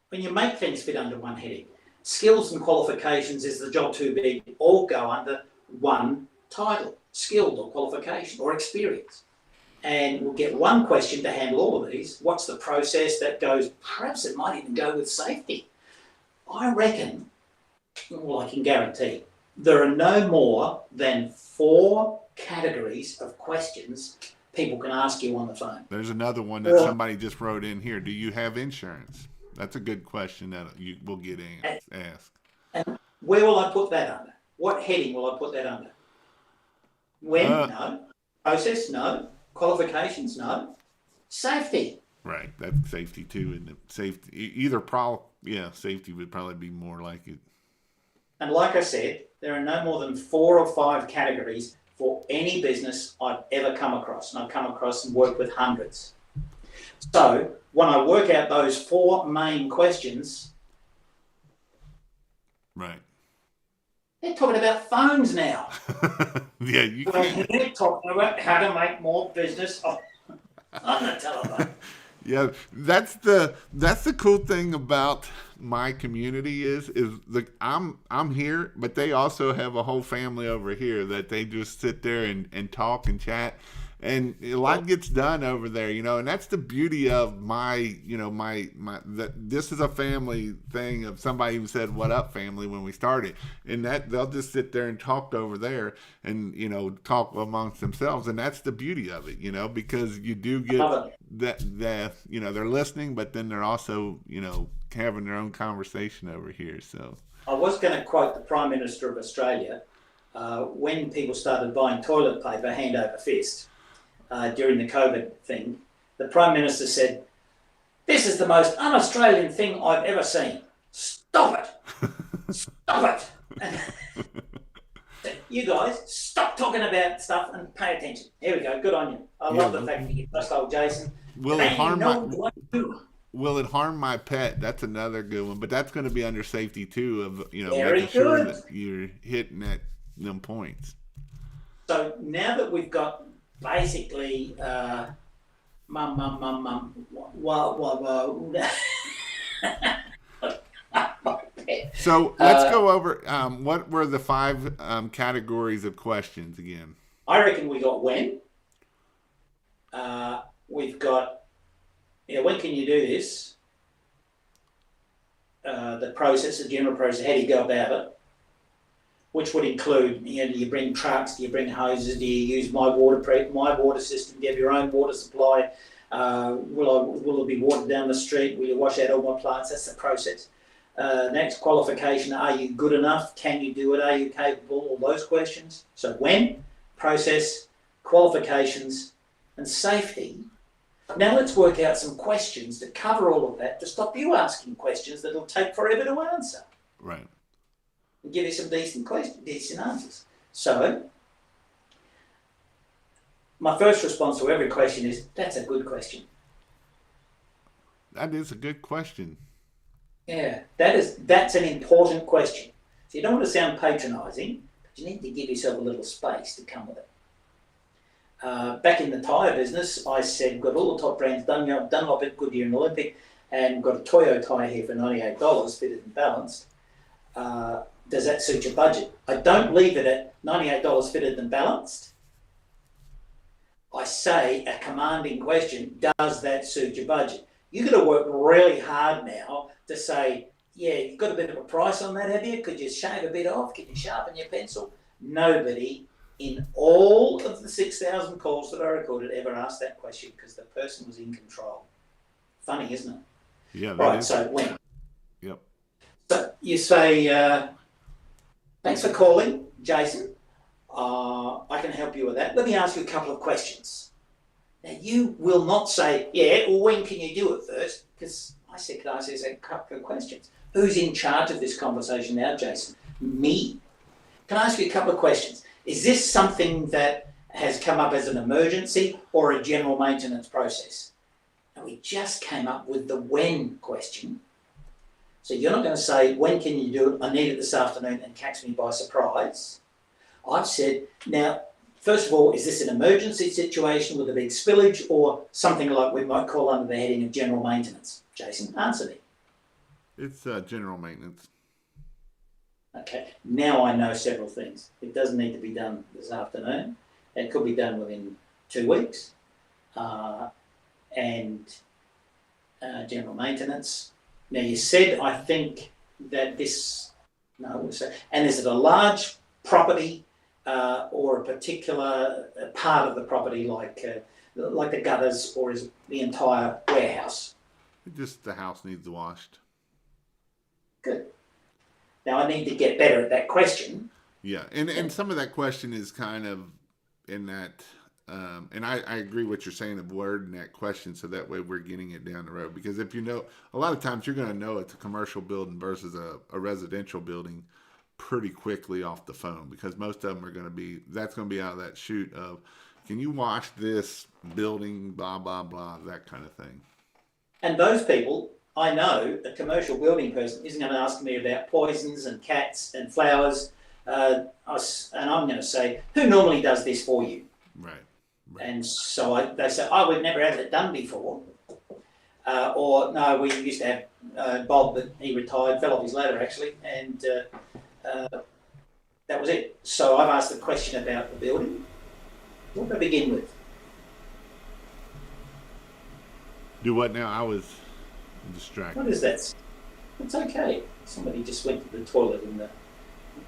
When you make things fit under one heading, skills and qualifications is the job too big, all go under one title: skilled or qualification or experience. And we'll get one question to handle all of these. What's the process that goes? Perhaps it might even go with safety. I reckon, well, I can guarantee, there are no more than 4 categories of questions people can ask you on the phone. There's another one that somebody just wrote in here. Do you have insurance? That's a good question that you will get asked. And where will I put that under? What heading will I put that under? When? No. Process? No. Qualifications? No. Safety? Right. That's safety too. And safety, safety would probably be more like it. And like I said, there are no more than 4 or 5 categories for any business I've ever come across. And I've come across and worked with hundreds. So when I work out those 4 main questions, right, they're talking about phones now. Yeah, you can. They're talking about how to make more business on the telephone. Yeah, that's the cool thing about my community is I'm here, but they also have a whole family over here that they just sit there and talk and chat, and a lot gets done over there, and that's the beauty of my that this is a family thing. Of somebody even said "What up, family?" when we started, and that they'll just sit there and talk over there and talk amongst themselves, and that's the beauty of it, because you do get that they're listening, but then they're also having their own conversation over here. So I was going to quote the Prime Minister of Australia when people started buying toilet paper hand over fist during the COVID thing. The Prime Minister said, "This is the most un-Australian thing I've ever seen. Stop it! Stop it!" And you guys, stop talking about stuff and pay attention. Here we go. Good on you. I love the fact that you trust old Jason. Will it harm my pet? That's another good one, but that's going to be under safety too. Of making sure that you're hitting at them points. So now that we've got basically, So let's go over what were the 5 categories of questions again. I reckon we got when. We've got, when can you do this? The process, the general process, how do you go about it? Which would include, do you bring trucks, do you bring hoses, do you use my water system, do you have your own water supply? Will it be watered down the street? Will you wash out all my plants? That's the process. Next qualification, are you good enough? Can you do it? Are you capable? All those questions. So when, process, qualifications, and safety. Now let's work out some questions that cover all of that to stop you asking questions that will take forever to answer. Right. And give you some decent answers. So my first response to every question is, that's a good question. That is a good question. Yeah, that's an important question. So you don't want to sound patronising, but you need to give yourself a little space to come with it. Back in the tyre business, I said, got all the top brands, Dunlop, Goodyear and Olympic, and got a Toyo tyre here for $98, fitted and balanced. Does that suit your budget? I don't leave it at $98 fitted and balanced. I say a commanding question, does that suit your budget? You've got to work really hard now to say, yeah, you've got a bit of a price on that, have you? Could you shave a bit off? Can you sharpen your pencil? Nobody in all of the 6,000 calls that I recorded ever asked that question because the person was in control. Funny, isn't it? Yeah. Right, so when? Yep. So you say, thanks for calling, Jason. I can help you with that. Let me ask you a couple of questions. Now, you will not say, yeah, well, when can you do it first? Because I said, can I ask you a couple of questions? Who's in charge of this conversation now, Jason? Me. Can I ask you a couple of questions? Is this something that has come up as an emergency or a general maintenance process? And we just came up with the when question. So you're not going to say, when can you do it? I need it this afternoon and catch me by surprise. I've said, now, first of all, is this an emergency situation with a big spillage or something like we might call under the heading of general maintenance? Jason, answer me. It's general maintenance. Okay, now I know several things. It doesn't need to be done this afternoon. It could be done within 2 weeks. And general maintenance. Now you said, I think, that this, no, and is it a large property or a particular part of the property like the gutters, or is it the entire warehouse? Just the house needs washed. Good. Now I need to get better at that question. Yeah, and some of that question is kind of in that, and I agree what you're saying of wording that question so that way we're getting it down the road. Because if you know, a lot of times you're going to know it's a commercial building versus a residential building pretty quickly off the phone, because most of them are going to be, that's going to be out of that chute of, can you wash this building, blah, blah, blah, that kind of thing. And those people, I know a commercial building person isn't going to ask me about poisons and cats and flowers. And I'm going to say, who normally does this for you? Right. And so they say, oh, we've never had it done before. Or, no, we used to have Bob, but he retired, fell off his ladder actually, and that was it. So I've asked the question about the building. What do I begin with? Do what now? I was distracted. What is that? It's okay. Somebody just went to the toilet and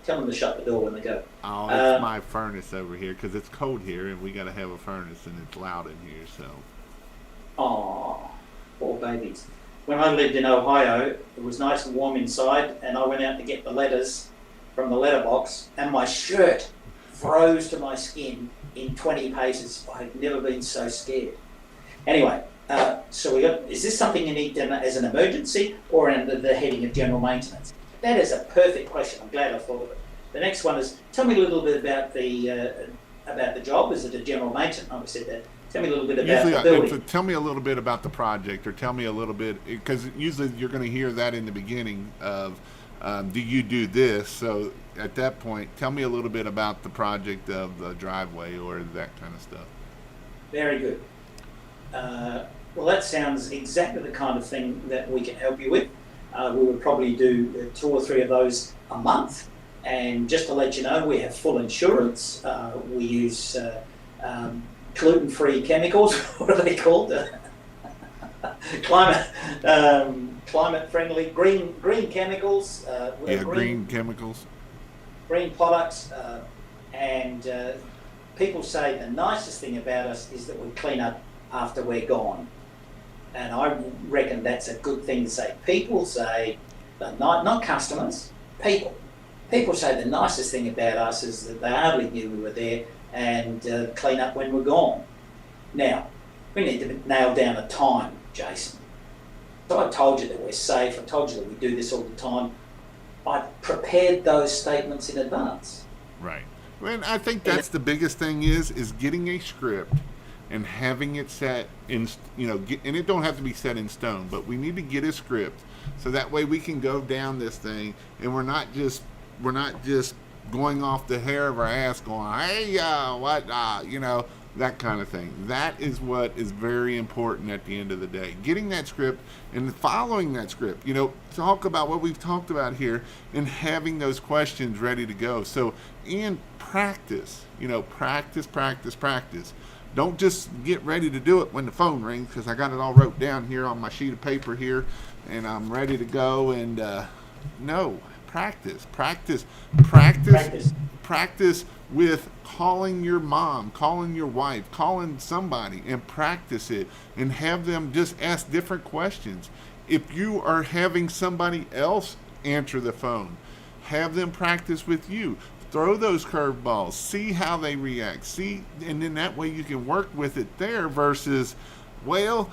tell them to shut the door when they go. Oh, it's my furnace over here because it's cold here and we got to have a furnace and it's loud in here. So. Oh, poor babies. When I lived in Ohio, it was nice and warm inside, and I went out to get the letters from the letterbox, and my shirt froze to my skin in 20 paces. I had never been so scared. Anyway, so is this something you need as an emergency or under the heading of general maintenance? That is a perfect question. I'm glad I thought of it. The next one is, tell me a little bit about the job. Is it a general maintenance? I said that. Tell me a little bit about the building. Tell me a little bit about the project, or tell me a little bit, because usually you're going to hear that in the beginning of, do you do this? So at that point, tell me a little bit about the project of the driveway or that kind of stuff. Very good. Well, that sounds exactly the kind of thing that we can help you with. We would probably do 2 or 3 of those a month. And just to let you know, we have full insurance. We use gluten-free chemicals. What are they called? Climate-friendly green chemicals. Green chemicals. Green products. And people say the nicest thing about us is that we clean up after we're gone. And I reckon that's a good thing to say. People say, not customers, people. People say the nicest thing about us is that they hardly knew we were there and clean up when we're gone. Now, we need to nail down a time, Jason. So I told you that we're safe. I told you that we do this all the time. I prepared those statements in advance. Right. And I think that's the biggest thing is getting a script and having it set in, and it don't have to be set in stone, but we need to get a script so that way we can go down this thing and we're not just going off the hair of our ass going, hey, what, that kind of thing. That is what is very important at the end of the day. Getting that script and following that script, talk about what we've talked about here and having those questions ready to go. So, and practice, practice. Don't just get ready to do it when the phone rings, because I got it all wrote down here on my sheet of paper here and I'm ready to go. And no, practice with calling your mom, calling your wife, calling somebody, and practice it and have them just ask different questions. If you are having somebody else answer the phone, have them practice with you. Throw those curveballs, see how they react, and then that way you can work with it there versus, well,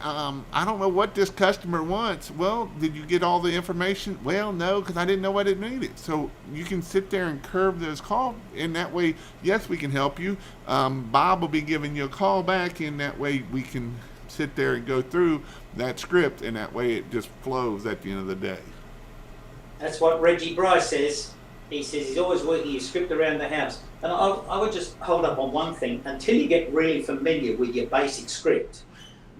I don't know what this customer wants. Well, did you get all the information? Well, no, because I didn't know what it needed. So you can sit there and curve those calls, and that way, yes, we can help you. Bob will be giving you a call back, and that way we can sit there and go through that script, and that way it just flows at the end of the day. That's what Reggie Bryce says. He says he's always working his script around the house. And I would just hold up on one thing. Until you get really familiar with your basic script,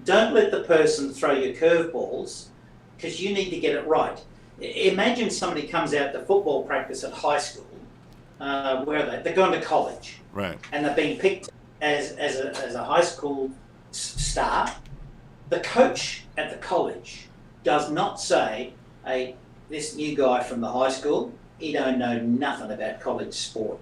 don't let the person throw you curveballs, because you need to get it right. Imagine somebody comes out to football practice at high school. Where are they? They're going to college. Right. And they're being picked as a high school star. The coach at the college does not say, hey, this new guy from the high school, he don't know nothing about college sport.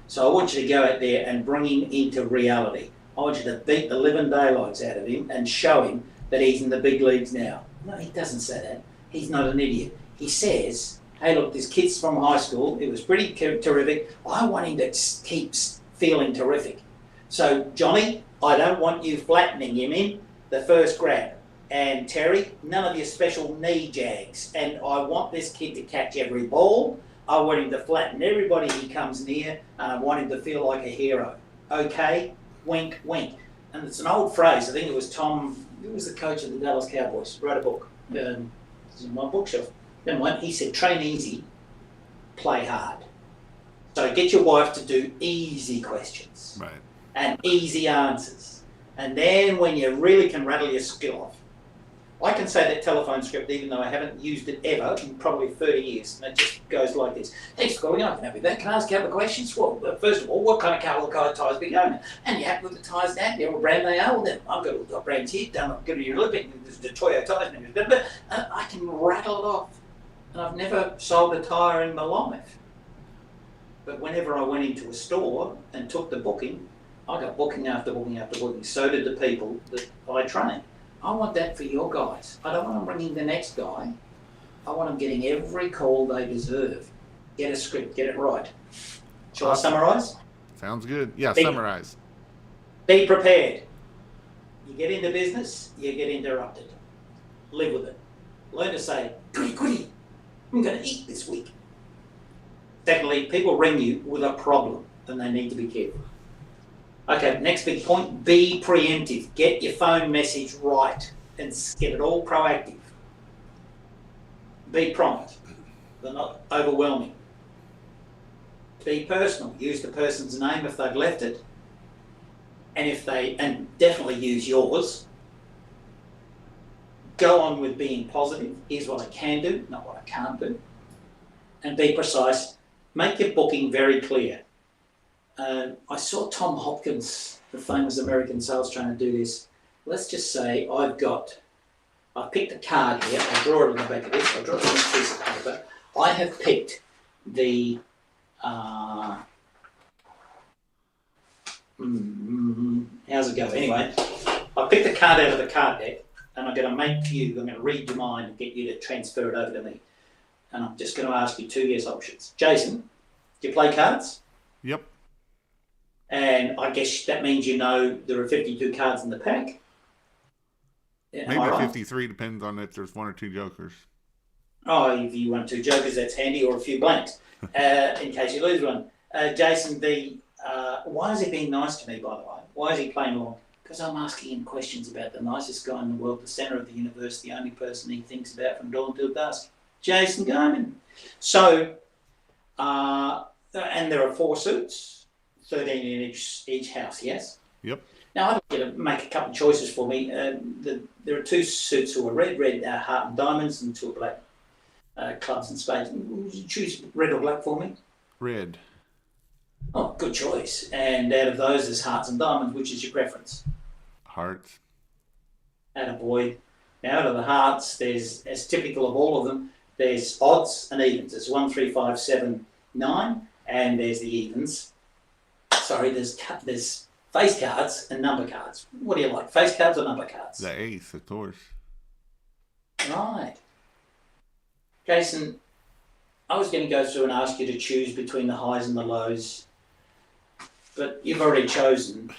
So I want you to go out there and bring him into reality. I want you to beat the living daylights out of him and show him that he's in the big leagues now. No, he doesn't say that. He's not an idiot. He says, hey, look, this kid's from high school. It was pretty terrific. I want him to keep feeling terrific. So, Johnny, I don't want you flattening him in the first grab. And Terry, none of your special knee jags. And I want this kid to catch every ball. I want him to flatten everybody he comes near, and I want him to feel like a hero. Okay? Wink, wink. And it's an old phrase. I think it was Tom, who was the coach of the Dallas Cowboys, wrote a book. It's in my bookshelf. Never mind. He said, train easy, play hard. So get your wife to do easy questions. Right. And easy answers. And then when you really can rattle your skill off, I can say that telephone script even though I haven't used it ever in probably 30 years. And it just goes like this. Thanks for calling. I can help you back. Can I ask you a couple of questions? Well, first of all, what kind of car tyres be going? And you happy with the tyres now? Yeah, what brand they are? Well, then I've got brands here. I've got your Olympic. There's the Toyo tyres. I can rattle it off. And I've never sold a tyre in my life. But whenever I went into a store and took the booking, I got booking after booking after booking. So did the people that I train. I want that for your guys. I don't want them bringing the next guy. I want them getting every call they deserve. Get a script, get it right. Shall I summarise? Sounds good. Yeah, summarise. Be prepared. You get into business, you get interrupted. Live with it. Learn to say, goody, goody, I'm going to eat this week. Secondly, people ring you with a problem, and they need to be careful. Okay, next big point, be preemptive. Get your phone message right and get it all proactive. Be prompt, but not overwhelming. Be personal. Use the person's name if they've left it. And definitely use yours. Go on with being positive. Here's what I can do, not what I can't do. And be precise. Make your booking very clear. I saw Tom Hopkins, the famous American sales trainer, do this. Let's just say I picked a card here. I'll draw it on the back of this. I'll draw it on this piece of paper. I have picked the how's it go? Anyway, I picked a card out of the card deck, and I'm going to read your mind and get you to transfer it over to me. And I'm just going to ask you two yes options. Jason, do you play cards? Yep. And I guess that means you know there are 52 cards in the pack. Maybe right? 53, depends on if there's one or two jokers. Oh, if you want two jokers, that's handy, or a few blanks, in case you lose one. Jason, why is he being nice to me, by the way? Why is he playing along? Because I'm asking him questions about the nicest guy in the world, the centre of the universe, the only person he thinks about from dawn till dusk, Jason Garman. So, and there are 4 suits. 13 in each house, yes? Yep. Now, I'd like you to make a couple of choices for me. There are 2 suits who are red heart and diamonds, and 2 are black, clubs and spades. Would you choose red or black for me? Red. Oh, good choice. And out of those, there's hearts and diamonds. Which is your preference? Hearts. Attaboy. Now, out of the hearts, there's, as typical of all of them, there's odds and evens. There's 1, 3, 5, 7, 9, and there's the evens. Sorry, there's face cards and number cards. What do you like, face cards or number cards? The ace, of course. Right. Jason, I was going to go through and ask you to choose between the highs and the lows, but you've already chosen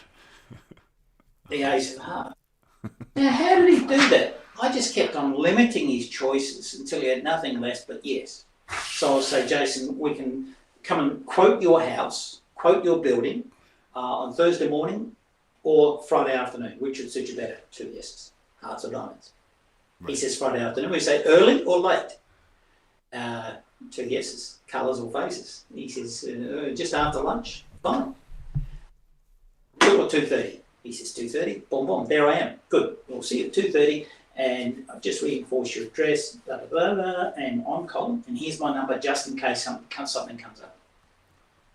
the ace of hearts. Now, how did he do that? I just kept on limiting his choices until he had nothing left but yes. So I'll say, Jason, we can come and quote your house, quote your building on Thursday morning or Friday afternoon. Which would suit you better? 2 yeses, hearts or diamonds. Right. He says Friday afternoon. We say early or late? 2 yeses, colours or faces. He says just after lunch. Fine. 2 or 2:30. He says 2:30. Boom, boom. There I am. Good. We'll see you at 2:30. And I've just reinforced your address. Blah, blah, blah, blah, and I'm Colin. And here's my number just in case something comes up.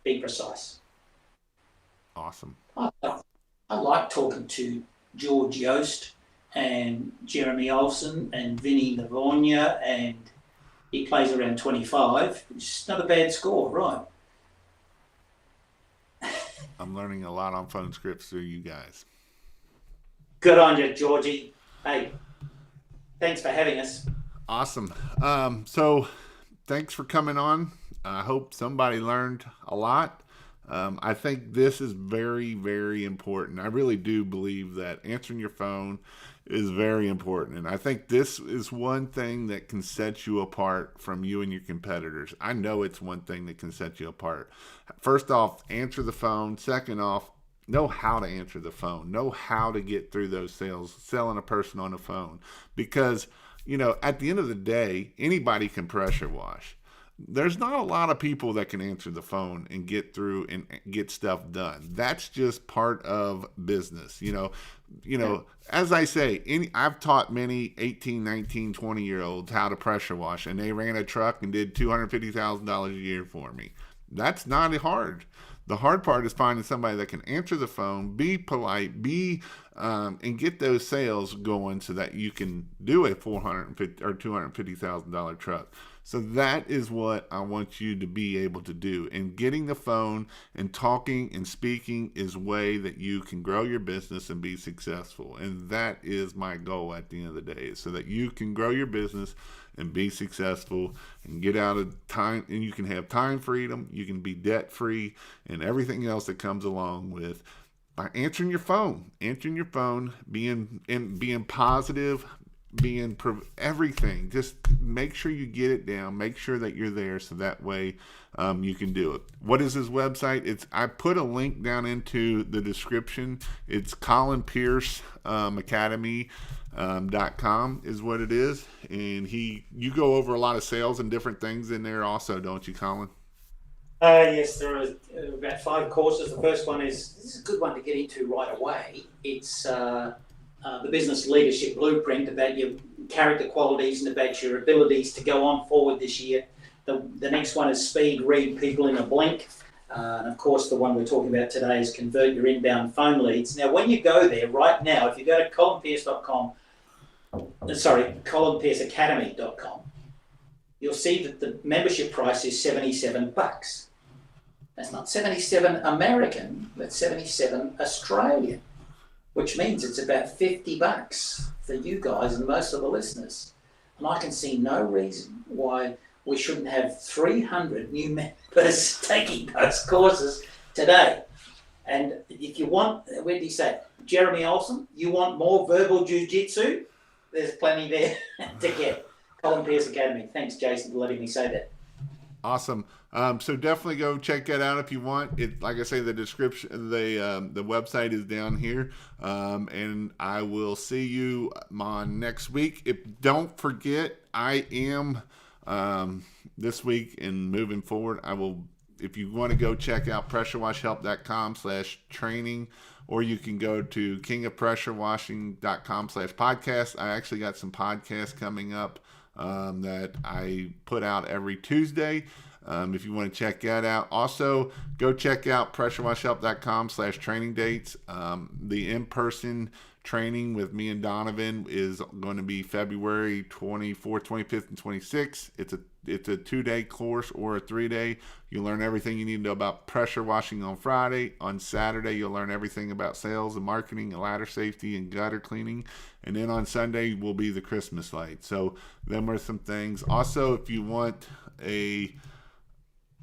Be precise. Awesome. I like talking to George Yost and Jeremy Olsen and Vinnie Livornia and He plays around 25, which is not a bad score, right? I'm learning a lot on phone scripts through you guys. Good on you, Georgie. Hey, thanks for having us. Awesome. So thanks for coming on. I hope somebody learned a lot. I think this is very, very important. I really do believe that answering your phone is very important. And I think this is one thing that can set you apart from you and your competitors. I know it's one thing that can set you apart. First off, answer the phone. Second off, know how to answer the phone. Know how to get through those sales, selling a person on the phone. Because, at the end of the day, anybody can pressure wash. There's not a lot of people that can answer the phone and get through and get stuff done. That's just part of business. As I say, I've taught many 18, 19, 20-year-olds how to pressure wash, and they ran a truck and did $250,000 a year for me. That's not hard. The hard part is finding somebody that can answer the phone, be polite, and get those sales going so that you can do a $450,000 or $250,000 truck. So that is what I want you to be able to do. And getting the phone and talking and speaking is a way that you can grow your business and be successful. And that is my goal at the end of the day, is so that you can grow your business and be successful and get out of time, and you can have time freedom, you can be debt free, and everything else that comes along with by answering your phone, being positive, everything. Just make sure you get it down. Make sure that you're there, so that way you can do it. What is his website? I put a link down into the description. It's Colin Pierce Academy.com is what it is. And you go over a lot of sales and different things in there also, don't you, Colin? Yes, there are about 5 courses. The first one this is a good one to get into right away. It's the business leadership blueprint, about your character qualities and about your abilities to go on forward this year. The next one is speed, read people in a blink. And of course, the one we're talking about today is convert your inbound phone leads. Now, when you go there right now, if you go to colinpierceacademy.com, you'll see that the membership price is $77. That's not 77 American, but 77 Australian, which means it's about $50 for you guys and most of the listeners. And I can see no reason why we shouldn't have 300 new members taking those courses today. And if you want, where do you say, Jeremy Olson, you want more verbal jiu-jitsu? There's plenty there to get. Colin Pierce Academy. Thanks, Jason, for letting me say that. Awesome. So definitely go check that out if you want. It, like I say, the description, the website is down here, and I will see you on next week. Don't forget, I am this week and moving forward. I will. If you want to go check out pressurewashhelp.com/training, or you can go to kingofpressurewashing.com/podcast. I actually got some podcasts coming up that I put out every Tuesday. If you want to check that out. Also, go check out pressurewashhelp.com/training dates. The in-person training with me and Donovan is going to be February 24th, 25th, and 26th. It's a 2-day course or a 3-day. You'll learn everything you need to know about pressure washing on Friday. On Saturday, you'll learn everything about sales and marketing and ladder safety and gutter cleaning. And then on Sunday will be the Christmas light. So them are some things. Also, if you want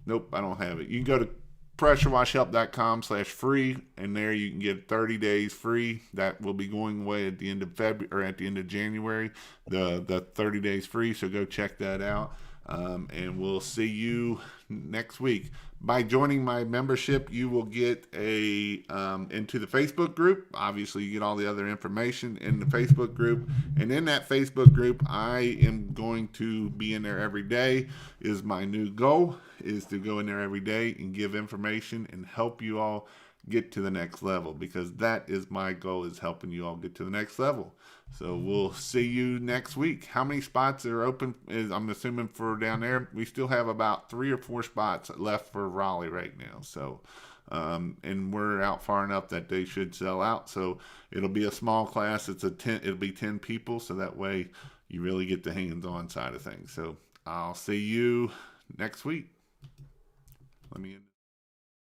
nope, I don't have it. You can go to pressurewashhelp.com/free, and there you can get 30 days free. That will be going away at the end of February or at the end of January. The 30 days free. So go check that out. And we'll see you next week. By joining my membership, you will get into the Facebook group. Obviously, you get all the other information in the Facebook group. And in that Facebook group, I am going to be in there every day. Is my new goal, is to go in there every day and give information and help you all get to the next level, because that is my goal, is helping you all get to the next level. So we'll see you next week. How many spots are open? I'm assuming for down there, we still have about 3 or 4 spots left for Raleigh right now. So, and we're out far enough that they should sell out. So it'll be a small class. It'll be 10 people. So that way you really get the hands-on side of things. So I'll see you next week. Let me end.